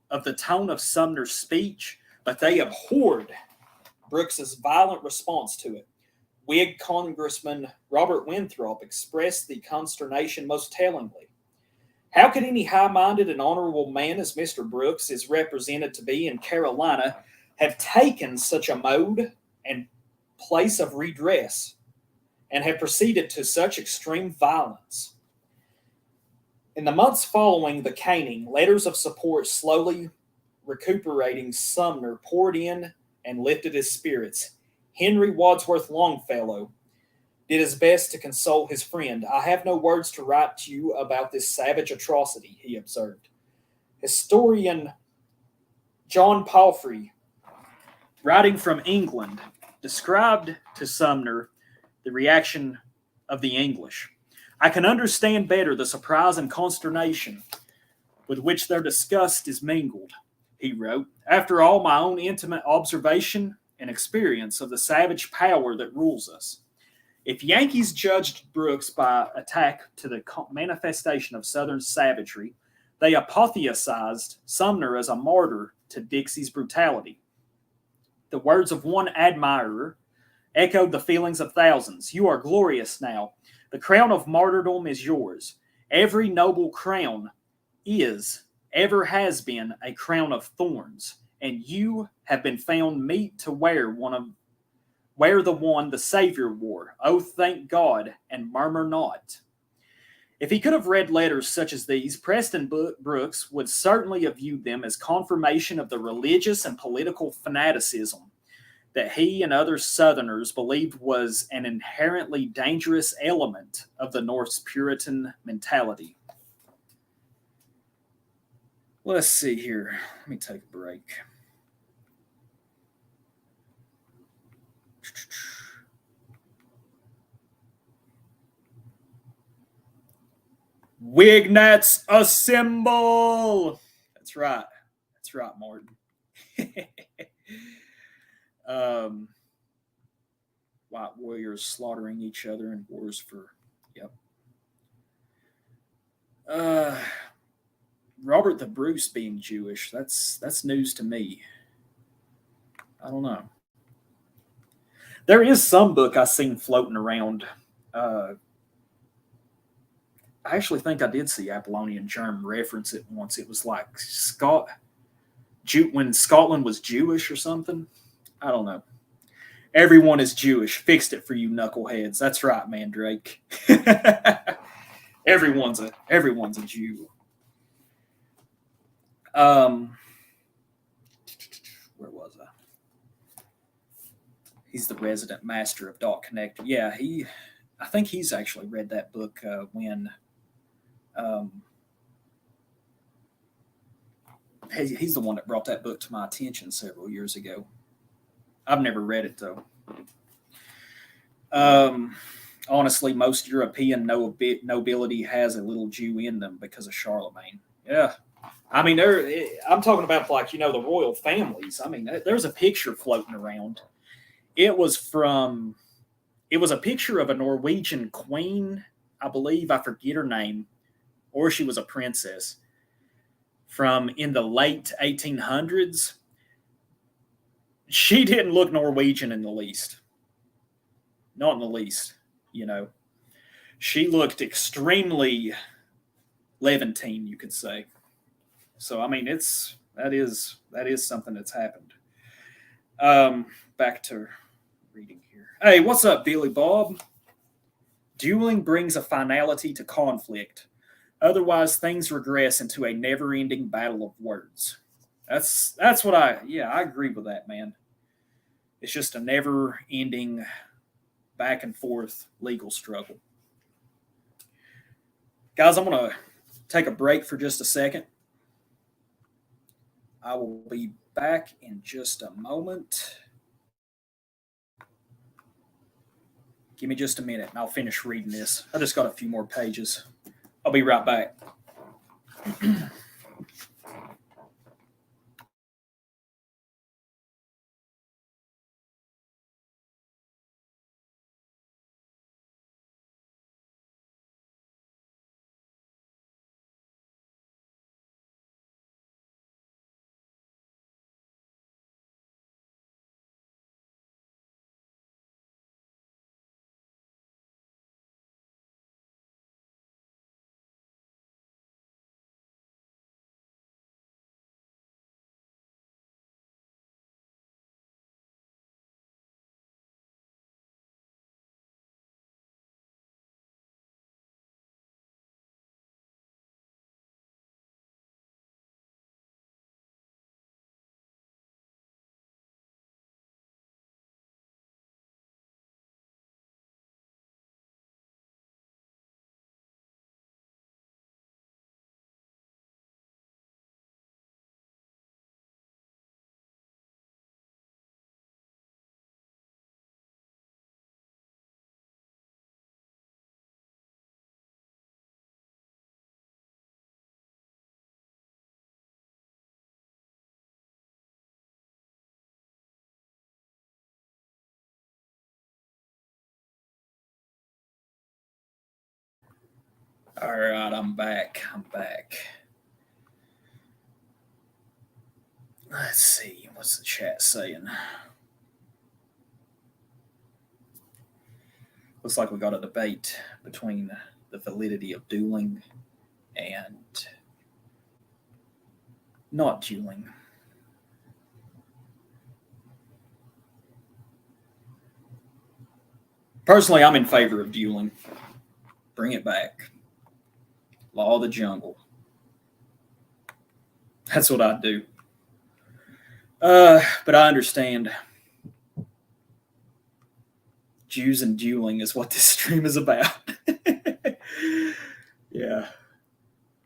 of the tone of Sumner's speech, but they abhorred Brooks's violent response to it. Whig Congressman Robert Winthrop expressed the consternation most tellingly. How could any high-minded and honorable man as Mr. Brooks is represented to be in Carolina have taken such a mode and place of redress, and have proceeded to such extreme violence? In the months following the caning, letters of support slowly recuperating Sumner poured in and lifted his spirits. Henry Wadsworth Longfellow did his best to console his friend. I have no words to write to you about this savage atrocity, he observed. Historian John Palfrey, writing from England, described to Sumner the reaction of the English. I can understand better the surprise and consternation with which their disgust is mingled, he wrote. After all, my own intimate observation and experience of the savage power that rules us. If Yankees judged Brooks by attack to the manifestation of Southern savagery, they apotheosized Sumner as a martyr to Dixie's brutality. The words of one admirer echoed the feelings of thousands. You are glorious now. The crown of martyrdom is yours. Every noble crown is, ever has been, a crown of thorns, and you have been found meet to wear the one the Savior wore. Oh, thank God, and murmur not. If he could have read letters such as these, Preston Brooks would certainly have viewed them as confirmation of the religious and political fanaticism that he and other Southerners believed was an inherently dangerous element of the North's Puritan mentality. Let's see here. Let me take a break. Wignats assemble. That's right. That's right, Martin. um, White warriors slaughtering each other in wars for. Yep. Uh, Robert the Bruce being Jewish. That's news to me. I don't know. There is some book I seen floating around. Uh, I actually think I did see Apollonian Germ reference it once. It was like when Scotland was Jewish or something. I don't know. Everyone is Jewish. Fixed it for you knuckleheads. That's right, Mandrake. everyone's a Jew. Um, where was I? He's the resident master of Dot Connector. Yeah, I think he's actually read that book when. Um, he's the one that brought that book to my attention several years ago. I've never read it though. Um, Honestly, most European nobility has a little Jew in them because of Charlemagne. Yeah, I mean, I'm talking about like the royal families. I mean, there's a picture floating around. It was from. It was a picture of a Norwegian queen, I believe. I forget her name, or she was a princess from in the late 1800s. She didn't look Norwegian in the least. Not in the least. You know, she looked extremely Levantine, you could say. So I mean, that is something that's happened. Back to reading here. Hey, what's up, Billy Bob? Dueling brings a finality to conflict. Otherwise, things regress into a never-ending battle of words. That's what I agree with that, man. It's just a never-ending back and forth legal struggle. Guys, I'm gonna take a break for just a second. I will be back in just a moment. Give me just a minute and I'll finish reading this. I just got a few more pages. I'll be right back. All right, I'm back. Let's see. What's the chat saying? Looks like we got a debate between the validity of dueling and not dueling. Personally, I'm in favor of dueling. Bring it back. Law of the jungle. That's what I'd do. But I understand. Jews and dueling is what this stream is about. Yeah.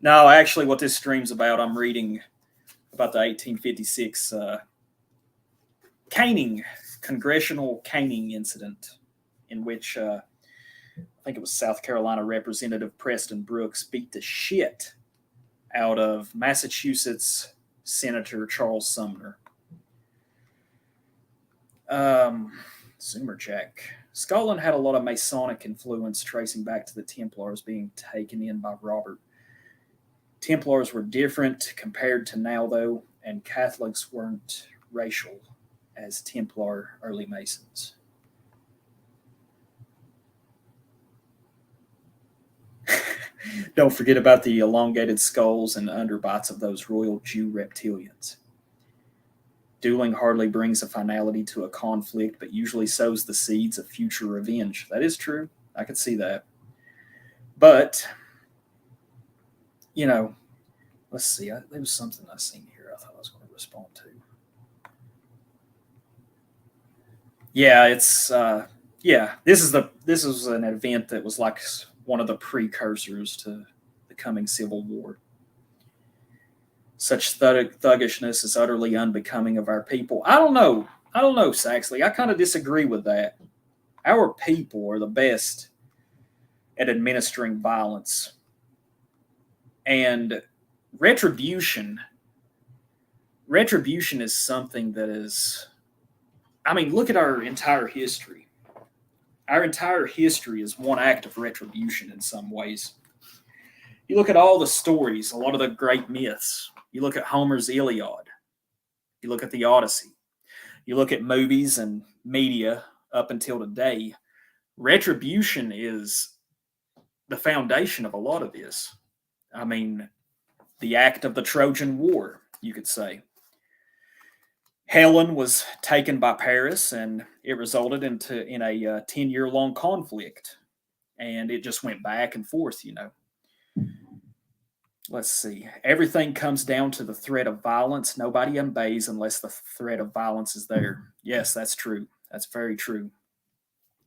No, actually, what this stream's about, I'm reading about the 1856 congressional caning incident, in which I think it was South Carolina Representative Preston Brooks, beat the shit out of Massachusetts Senator Charles Sumner. Zoomer check. Scotland had a lot of Masonic influence tracing back to the Templars being taken in by Robert. Templars were different compared to now, though, and Catholics weren't racial as Templar early Masons. Don't forget about the elongated skulls and underbites of those royal Jew reptilians. Dueling hardly brings a finality to a conflict, but usually sows the seeds of future revenge. That is true. I could see that. But, let's see. There was something I seen here I thought I was going to respond to. Yeah, it's This is an event that was like one of the precursors to the coming Civil War. Such thuggishness is utterly unbecoming of our people. I don't know, Saxley. I kind of disagree with that. Our people are the best at administering violence, and retribution. Retribution is something that is. I mean, look at our entire history. Our entire history is one act of retribution in some ways. You look at all the stories, a lot of the great myths. You look at Homer's Iliad. You look at the Odyssey. You look at movies and media up until today. Retribution is the foundation of a lot of this. I mean, the act of the Trojan War, you could say. Helen was taken by Paris, and it resulted in a 10-year-long conflict, and it just went back and forth. Let's see. Everything comes down to the threat of violence. Nobody obeys unless the threat of violence is there. Yes, that's true. That's very true.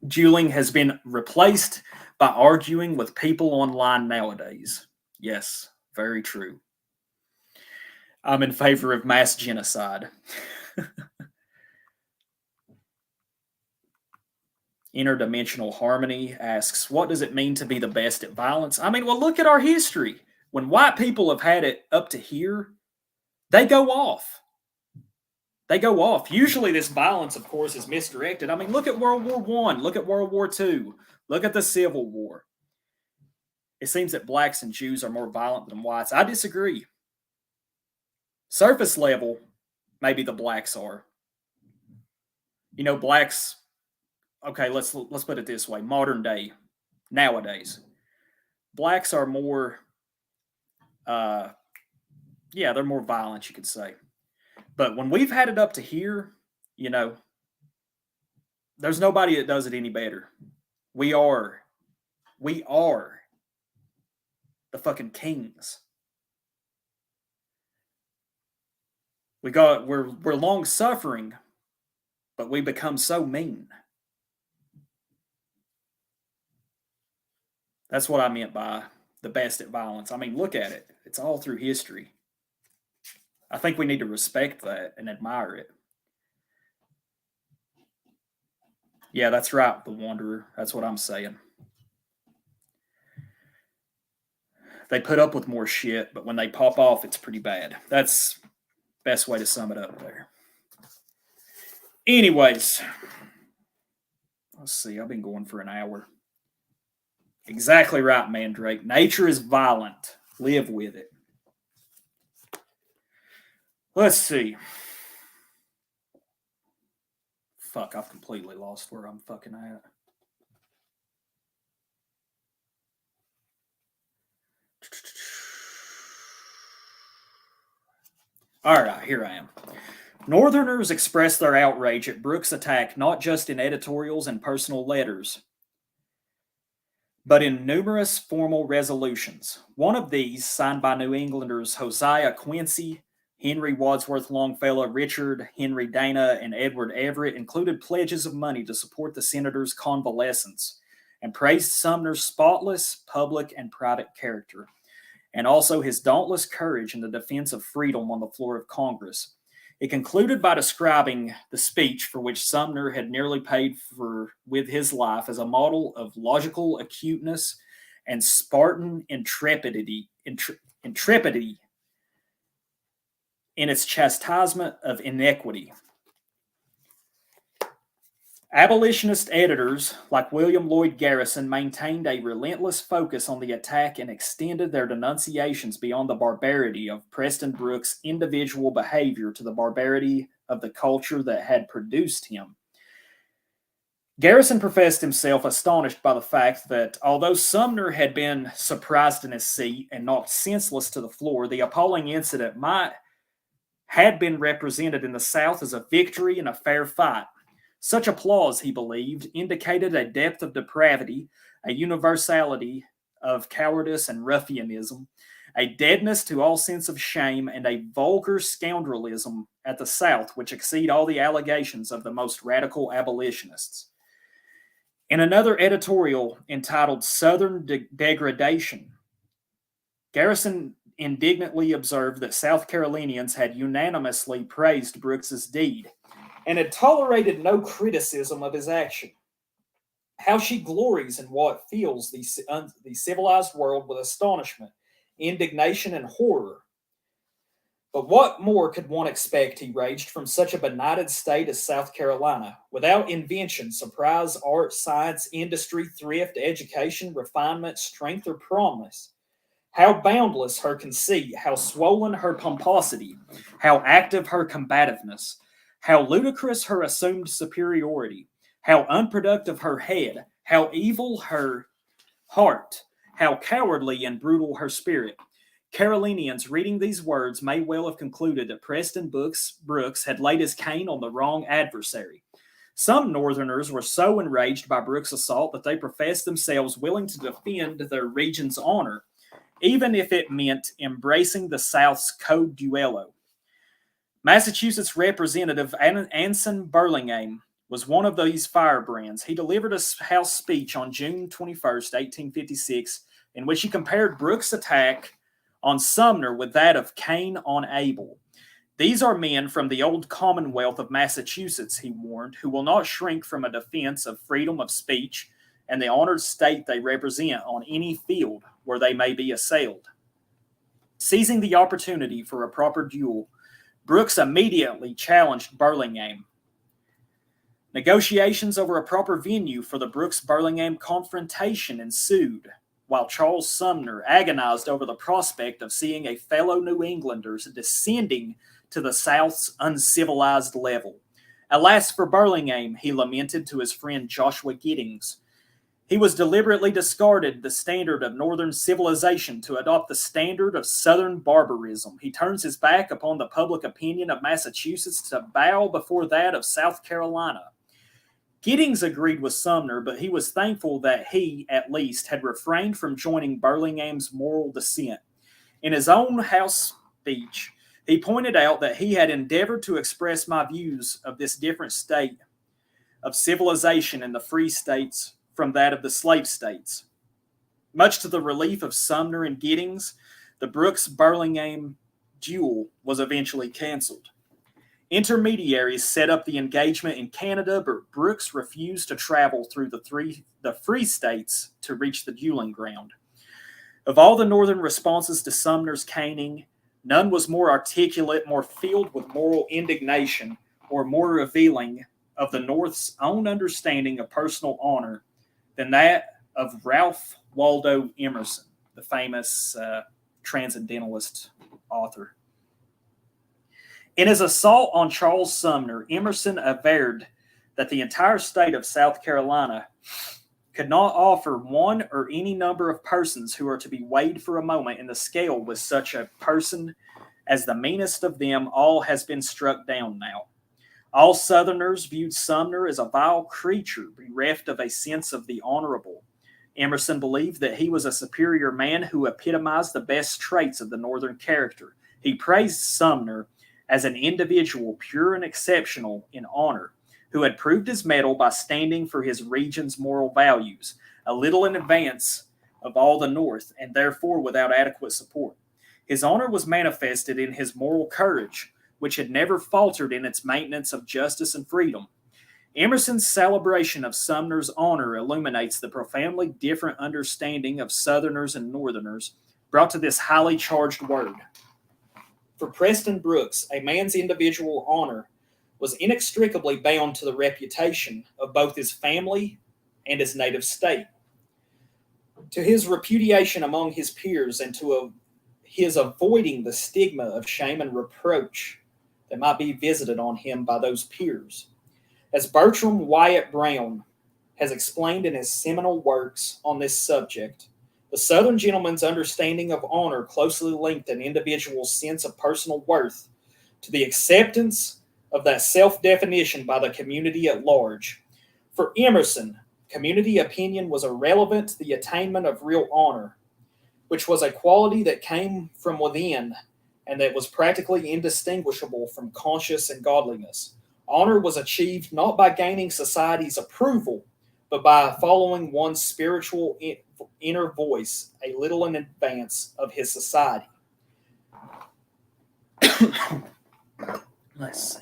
Dueling has been replaced by arguing with people online nowadays. Yes, very true. I'm in favor of mass genocide. Interdimensional Harmony asks, what does it mean to be the best at violence? I mean, well, look at our history. When white people have had it up to here, they go off. They go off. Usually this violence, of course, is misdirected. I mean, look at World War I. Look at World War II. Look at the Civil War. It seems that blacks and Jews are more violent than whites. I disagree. Surface level, maybe the blacks are. Blacks, okay, let's put it this way. Modern day, nowadays, blacks are more, they're more violent, you could say. But when we've had it up to here, there's nobody that does it any better. We are the fucking kings. We're long suffering, but we become so mean. That's what I meant by the best at violence. I mean, look at it. It's all through history. I think we need to respect that and admire it. Yeah, that's right, the Wanderer. That's what I'm saying. They put up with more shit, but when they pop off, it's pretty bad. That's the best way to sum it up there. Anyways, let's see. I've been going for an hour. Exactly right, Mandrake. Nature is violent. Live with it. Let's see. Fuck, I've completely lost where I'm fucking at. All right, here I am. Northerners expressed their outrage at Brooks' attack not just in editorials and personal letters, but in numerous formal resolutions. One of these, signed by New Englanders Hosea Quincy, Henry Wadsworth Longfellow, Richard Henry Dana, and Edward Everett, included pledges of money to support the senator's convalescence and praised Sumner's spotless public and private character, and also his dauntless courage in the defense of freedom on the floor of Congress. It concluded by describing the speech for which Sumner had nearly paid for with his life as a model of logical acuteness and Spartan intrepidity in its chastisement of inequity. Abolitionist editors like William Lloyd Garrison maintained a relentless focus on the attack and extended their denunciations beyond the barbarity of Preston Brooks' individual behavior to the barbarity of the culture that had produced him. Garrison professed himself astonished by the fact that although Sumner had been surprised in his seat and knocked senseless to the floor, the appalling incident had been represented in the South as a victory and a fair fight. Such applause, he believed, indicated a depth of depravity, a universality of cowardice and ruffianism, a deadness to all sense of shame, and a vulgar scoundrelism at the South which exceed all the allegations of the most radical abolitionists. In another editorial entitled Southern Degradation, Garrison indignantly observed that South Carolinians had unanimously praised Brooks's deed and had tolerated no criticism of his action. How she glories in what fills the civilized world with astonishment, indignation, and horror. But what more could one expect, he raged, from such a benighted state as South Carolina, without invention, surprise, art, science, industry, thrift, education, refinement, strength, or promise? How boundless her conceit, how swollen her pomposity, how active her combativeness, how ludicrous her assumed superiority, how unproductive her head, how evil her heart, how cowardly and brutal her spirit. Carolinians reading these words may well have concluded that Preston Brooks had laid his cane on the wrong adversary. Some Northerners were so enraged by Brooks' assault that they professed themselves willing to defend their region's honor, even if it meant embracing the South's code duello. Massachusetts Representative Anson Burlingame was one of these firebrands. He delivered a House speech on June 21st, 1856, in which he compared Brooks' attack on Sumner with that of Cain on Abel. These are men from the old Commonwealth of Massachusetts, he warned, who will not shrink from a defense of freedom of speech and the honored state they represent on any field where they may be assailed. Seizing the opportunity for a proper duel, Brooks immediately challenged Burlingame. Negotiations over a proper venue for the Brooks-Burlingame confrontation ensued, while Charles Sumner agonized over the prospect of seeing a fellow New Englander descending to the South's uncivilized level. Alas for Burlingame, he lamented to his friend Joshua Giddings. He was deliberately discarded the standard of Northern civilization to adopt the standard of Southern barbarism. He turns his back upon the public opinion of Massachusetts to bow before that of South Carolina. Giddings agreed with Sumner, but he was thankful that he, at least, had refrained from joining Burlingame's moral descent. In his own House speech, he pointed out that he had endeavored to express my views of this different state of civilization in the free states from that of the slave states. Much to the relief of Sumner and Giddings, the Brooks-Burlingame duel was eventually canceled. Intermediaries set up the engagement in Canada, but Brooks refused to travel through the free states to reach the dueling ground. Of all the Northern responses to Sumner's caning, none was more articulate, more filled with moral indignation, or more revealing of the North's own understanding of personal honor than that of Ralph Waldo Emerson, the famous transcendentalist author. In his assault on Charles Sumner, Emerson averred that the entire state of South Carolina could not offer one or any number of persons who are to be weighed for a moment in the scale with such a person as the meanest of them all has been struck down now. All Southerners viewed Sumner as a vile creature bereft of a sense of the honorable. Emerson believed that he was a superior man who epitomized the best traits of the Northern character. He praised Sumner as an individual pure and exceptional in honor, who had proved his mettle by standing for his region's moral values, a little in advance of all the North, and therefore without adequate support. His honor was manifested in his moral courage, which had never faltered in its maintenance of justice and freedom. Emerson's celebration of Sumner's honor illuminates the profoundly different understanding of Southerners and Northerners brought to this highly charged word. For Preston Brooks, a man's individual honor was inextricably bound to the reputation of both his family and his native state. To his repudiation among his peers and to his avoiding the stigma of shame and reproach that might be visited on him by those peers. As Bertram Wyatt Brown has explained in his seminal works on this subject, the Southern gentleman's understanding of honor closely linked an individual's sense of personal worth to the acceptance of that self-definition by the community at large. For Emerson, community opinion was irrelevant to the attainment of real honor, which was a quality that came from within and that was practically indistinguishable from conscience and godliness. Honor was achieved not by gaining society's approval, but by following one's spiritual inner voice a little in advance of his society. Let's see.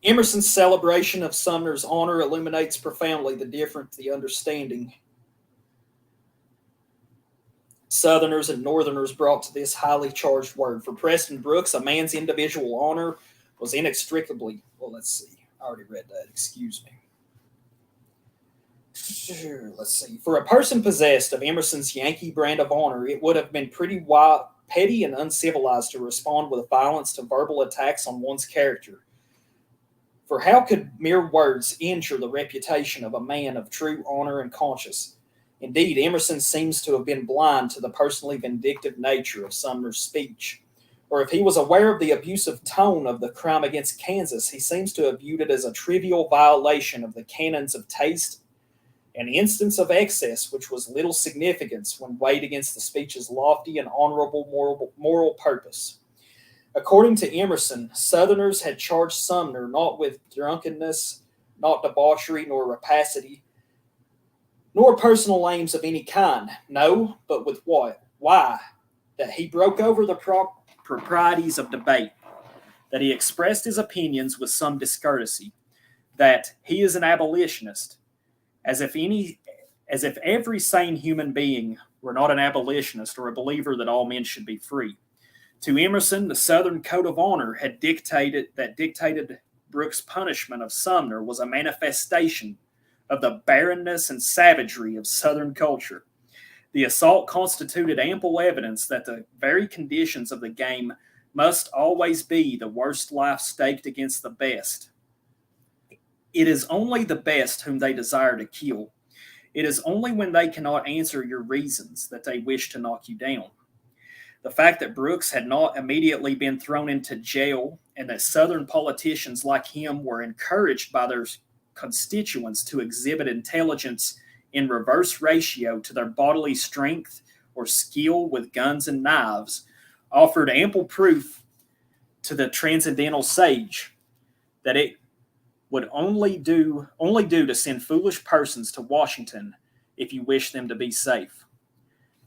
Emerson's celebration of Sumner's honor illuminates profoundly the understanding Southerners and Northerners brought to this highly charged word. For Preston Brooks, a man's individual honor was inextricably, let's see, I already read that, excuse me. Let's see. For a person possessed of Emerson's Yankee brand of honor, it would have been pretty wild, petty and uncivilized to respond with violence to verbal attacks on one's character. For how could mere words injure the reputation of a man of true honor and conscience? Indeed, Emerson seems to have been blind to the personally vindictive nature of Sumner's speech. Or if he was aware of the abusive tone of the crime against Kansas, he seems to have viewed it as a trivial violation of the canons of taste, an instance of excess which was little significance when weighed against the speech's lofty and honorable moral purpose. According to Emerson, Southerners had charged Sumner not with drunkenness, not debauchery, nor rapacity, nor personal aims of any kind. No, but with what? Why? That he broke over the proprieties of debate, that he expressed his opinions with some discourtesy, that he is an abolitionist, as if every sane human being were not an abolitionist or a believer that all men should be free. To Emerson, the Southern code of honor had dictated Brooks' punishment of Sumner was a manifestation of the barrenness and savagery of Southern culture. The assault constituted ample evidence that the very conditions of the game must always be the worst life staked against the best. It is only the best whom they desire to kill. It is only when they cannot answer your reasons that they wish to knock you down. The fact that Brooks had not immediately been thrown into jail and that Southern politicians like him were encouraged by their constituents to exhibit intelligence in reverse ratio to their bodily strength or skill with guns and knives offered ample proof to the transcendental sage that it would only do to send foolish persons to Washington if you wish them to be safe.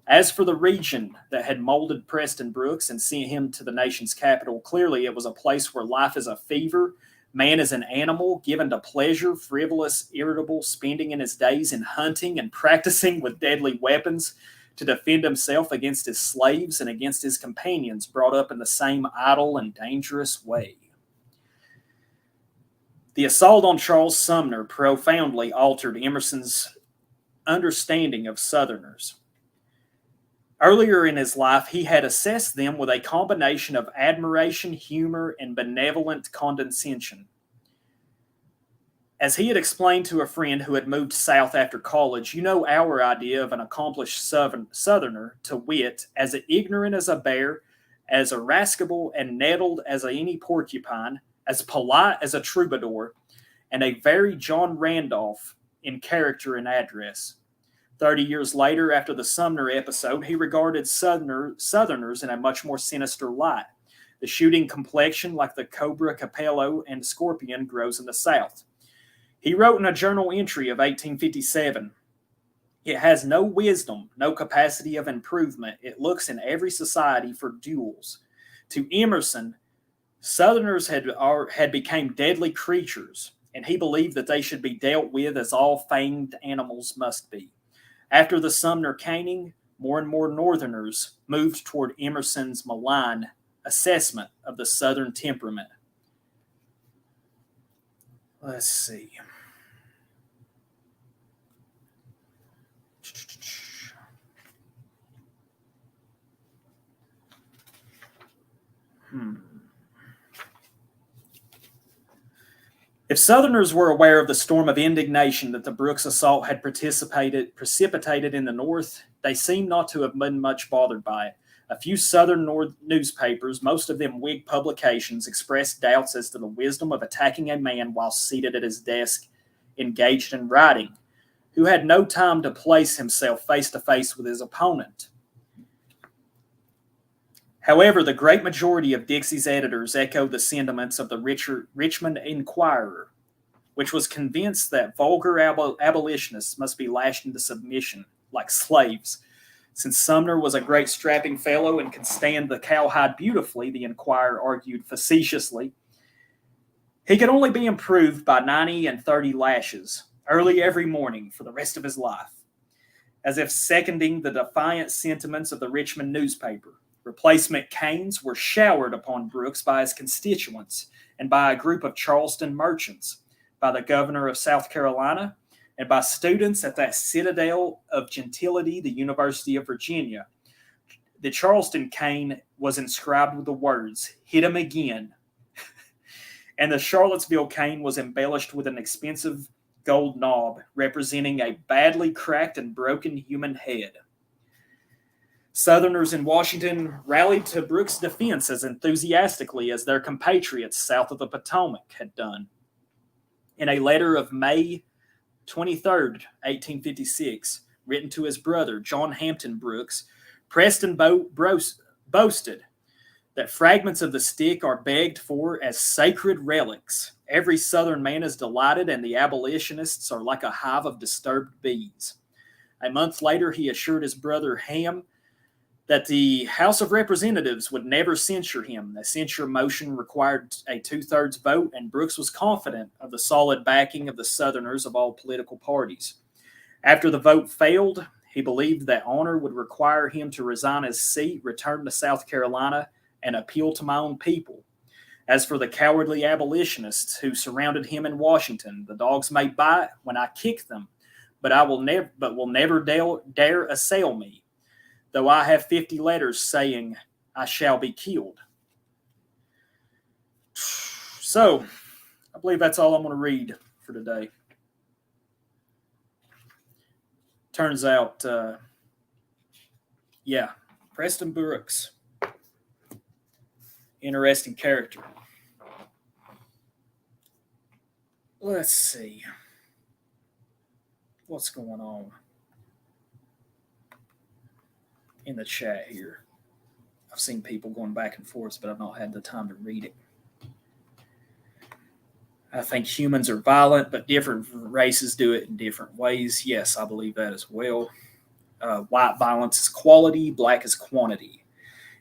As for the region that had molded Preston Brooks and sent him to the nation's capital, clearly it was a place where life is a fever, man is an animal, given to pleasure, frivolous, irritable, spending in his days in hunting and practicing with deadly weapons to defend himself against his slaves and against his companions brought up in the same idle and dangerous way. The assault on Charles Sumner profoundly altered Emerson's understanding of Southerners. Earlier in his life, he had assessed them with a combination of admiration, humor, and benevolent condescension. As he had explained to a friend who had moved south after college, you know our idea of an accomplished Southerner, to wit, as ignorant as a bear, as irascible and nettled as any porcupine, as polite as a troubadour, and a very John Randolph in character and address. 30 years later, after the Sumner episode, he regarded Southerners in a much more sinister light. The shooting complexion, like the cobra, capello, and scorpion, grows in the South. He wrote in a journal entry of 1857, "It has no wisdom, no capacity of improvement. It looks in every society for duels." To Emerson, Southerners had become deadly creatures, and he believed that they should be dealt with as all fanged animals must be. After the Sumner caning, more and more Northerners moved toward Emerson's malign assessment of the Southern temperament. Let's see. If Southerners were aware of the storm of indignation that the Brooks assault had precipitated in the North, they seem not to have been much bothered by it. A few Southern newspapers, most of them Whig publications, expressed doubts as to the wisdom of attacking a man while seated at his desk, engaged in writing, who had no time to place himself face to face with his opponent. However, the great majority of Dixie's editors echoed the sentiments of the Richmond Enquirer, which was convinced that vulgar abolitionists must be lashed into submission like slaves. Since Sumner was a great strapping fellow and could stand the cowhide beautifully, the Enquirer argued facetiously, he could only be improved by 90 and 30 lashes, early every morning for the rest of his life. As if seconding the defiant sentiments of the Richmond newspaper, replacement canes were showered upon Brooks by his constituents and by a group of Charleston merchants, by the governor of South Carolina, and by students at that citadel of gentility, the University of Virginia. The Charleston cane was inscribed with the words, "Hit him again," and the Charlottesville cane was embellished with an expensive gold knob representing a badly cracked and broken human head. Southerners in Washington rallied to Brooks' defense as enthusiastically as their compatriots south of the Potomac had done. In a letter of May 23rd, 1856, written to his brother, John Hampton Brooks, Preston boasted that fragments of the stick are begged for as sacred relics. Every Southern man is delighted, and the abolitionists are like a hive of disturbed bees. A month later, he assured his brother Ham that the House of Representatives would never censure him. The censure motion required a two-thirds vote, and Brooks was confident of the solid backing of the Southerners of all political parties. After the vote failed, he believed that honor would require him to resign his seat, return to South Carolina, and appeal to my own people. As for the cowardly abolitionists who surrounded him in Washington, the dogs may bite when I kick them, but will never dare assail me, though I have 50 letters saying I shall be killed. So, I believe that's all I'm going to read for today. Turns out, Preston Brooks, interesting character. Let's see. What's going on in the chat here? I've seen people going back and forth, but I've not had the time to read it. I think humans are violent, but different races do it in different ways. Yes, I believe that as well. White violence is quality, black is quantity.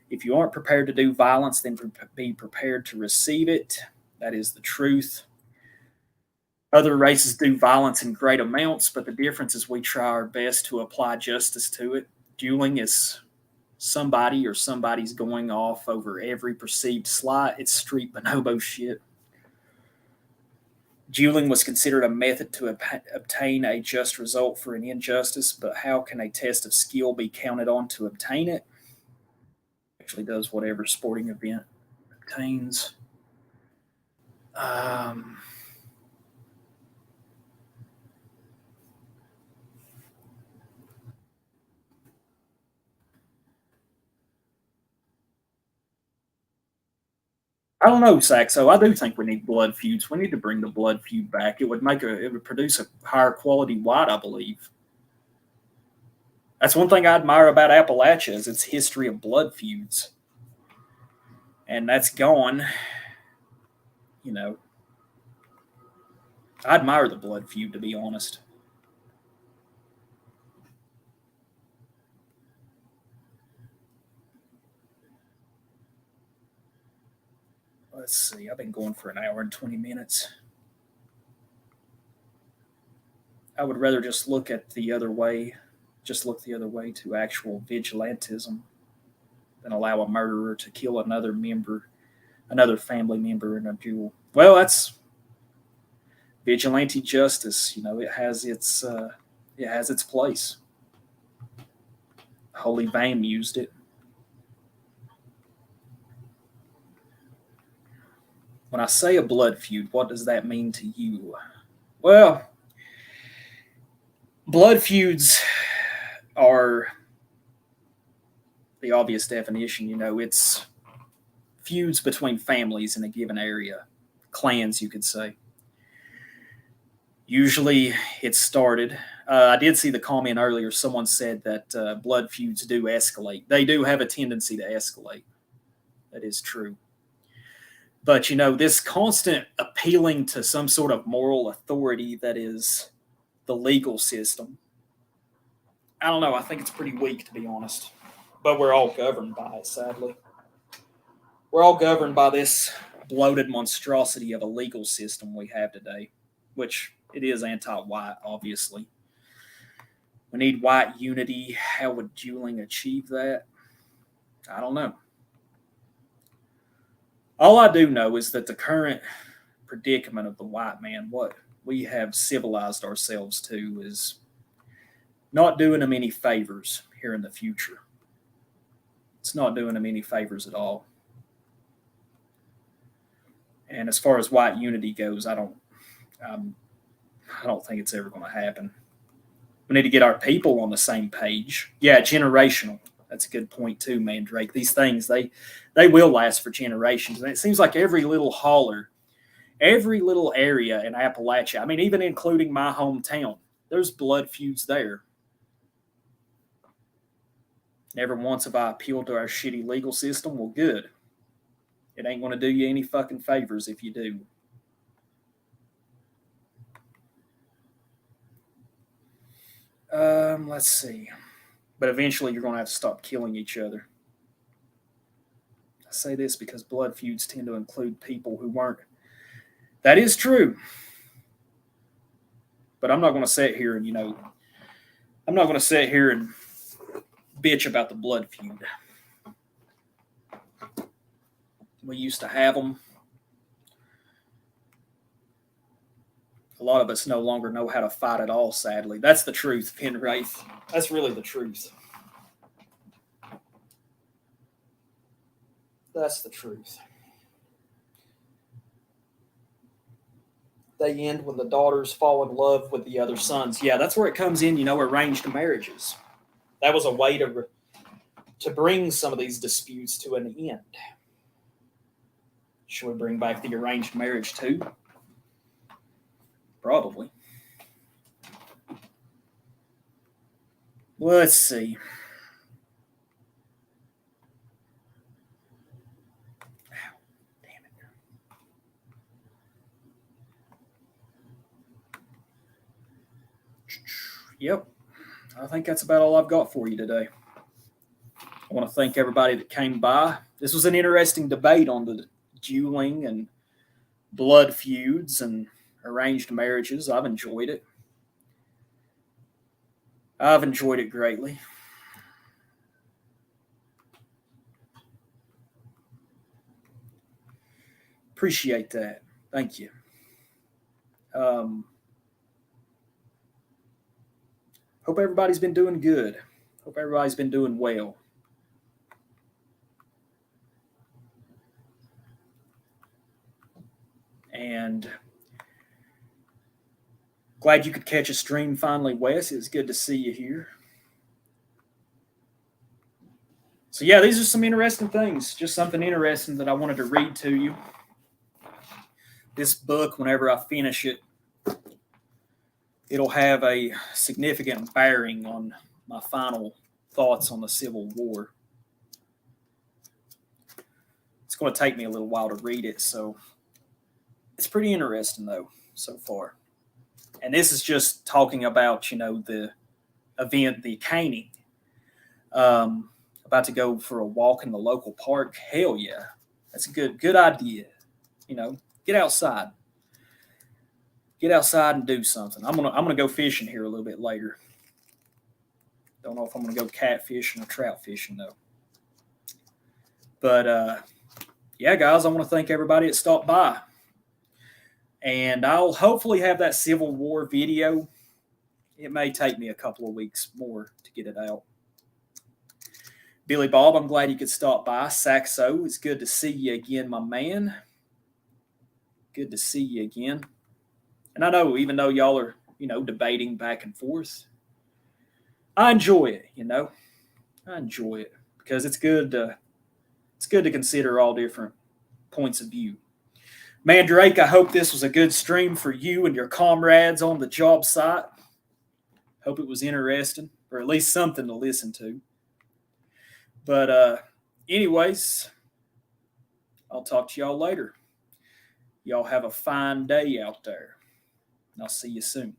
If you aren't prepared to do violence, then be prepared to receive it. That is the truth. Other races do violence in great amounts, but the difference is we try our best to apply justice to it. Dueling is somebody or somebody's going off over every perceived slight. It's street bonobo shit. Dueling was considered a method to obtain a just result for an injustice, but how can a test of skill be counted on to obtain it? Actually does whatever sporting event obtains. I don't know, Saxo. I do think we need blood feuds. We need to bring the blood feud back. It would produce a higher quality white, I believe. That's one thing I admire about Appalachia is its history of blood feuds. and that's gone. You know, I admire the blood feud, to be honest. Let's see, I've been going for an hour and 20 minutes. I would rather just look at the other way, just look the other way to actual vigilantism than allow a murderer to kill another family member in a duel. Well, that's vigilante justice. You know, it has its place. Holy Vame used it. When I say a blood feud, what does that mean to you? Well, blood feuds are the obvious definition. You know, it's feuds between families in a given area, clans, you could say. Usually it started. I did see the comment earlier. Someone said that blood feuds do escalate. They do have a tendency to escalate. That is true. But, you know, this constant appealing to some sort of moral authority that is the legal system, I don't know. I think it's pretty weak, to be honest. But we're all governed by it, sadly. We're all governed by this bloated monstrosity of a legal system we have today, which it is anti-white, obviously. We need white unity. How would dueling achieve that? I don't know. All I do know is that the current predicament of the white man, what we have civilized ourselves to, is not doing them any favors here in the future. It's not doing them any favors at all. And as far as white unity goes, I don't think it's ever going to happen. We need to get our people on the same page. Yeah, generational. That's a good point too, Mandrake. These things they will last for generations, and it seems like every little holler, every little area in Appalachia. I mean, even including my hometown, there's blood feuds there. Never once have I appealed to our shitty legal system. Well, good. It ain't going to do you any fucking favors if you do. Let's see. But eventually you're going to have to stop killing each other. I say this because blood feuds tend to include people who weren't. That is true. But I'm not going to sit here and, I'm not going to sit here and bitch about the blood feud. We used to have them. A lot of us no longer know how to fight at all, sadly. That's the truth, Penwraith. That's really the truth. That's the truth. They end when the daughters fall in love with the other sons. Yeah, that's where it comes in, arranged marriages. That was a way to bring some of these disputes to an end. Should we bring back the arranged marriage too? Probably. Let's see. Ow, damn it. Yep. I think that's about all I've got for you today. I want to thank everybody that came by. This was an interesting debate on the dueling and blood feuds and arranged marriages. I've enjoyed it. I've enjoyed it greatly. Appreciate that. Thank you. Hope everybody's been doing good. Hope everybody's been doing well. And glad you could catch a stream finally, Wes. It's good to see you here. So yeah, these are some interesting things. Just something interesting that I wanted to read to you. This book, whenever I finish it, it'll have a significant bearing on my final thoughts on the Civil War. It's going to take me a little while to read it. So it's pretty interesting, though, so far. And this is just talking about, the event, the caning. About to go for a walk in the local park. Hell yeah. That's a good idea. Get outside. Get outside and do something. I'm gonna go fishing here a little bit later. Don't know if I'm gonna go catfishing or trout fishing though. But yeah, guys, I want to thank everybody that stopped by. And I'll hopefully have that Civil War video. It may take me a couple of weeks more to get it out. Billy Bob, I'm glad you could stop by. Saxo, it's good to see you again, my man. Good to see you again. And I know, even though y'all are, debating back and forth, I enjoy it, I enjoy it because it's good to consider all different points of view. Mandrake, I hope this was a good stream for you and your comrades on the job site. Hope it was interesting, or at least something to listen to. But anyways, I'll talk to y'all later. Y'all have a fine day out there. And I'll see you soon.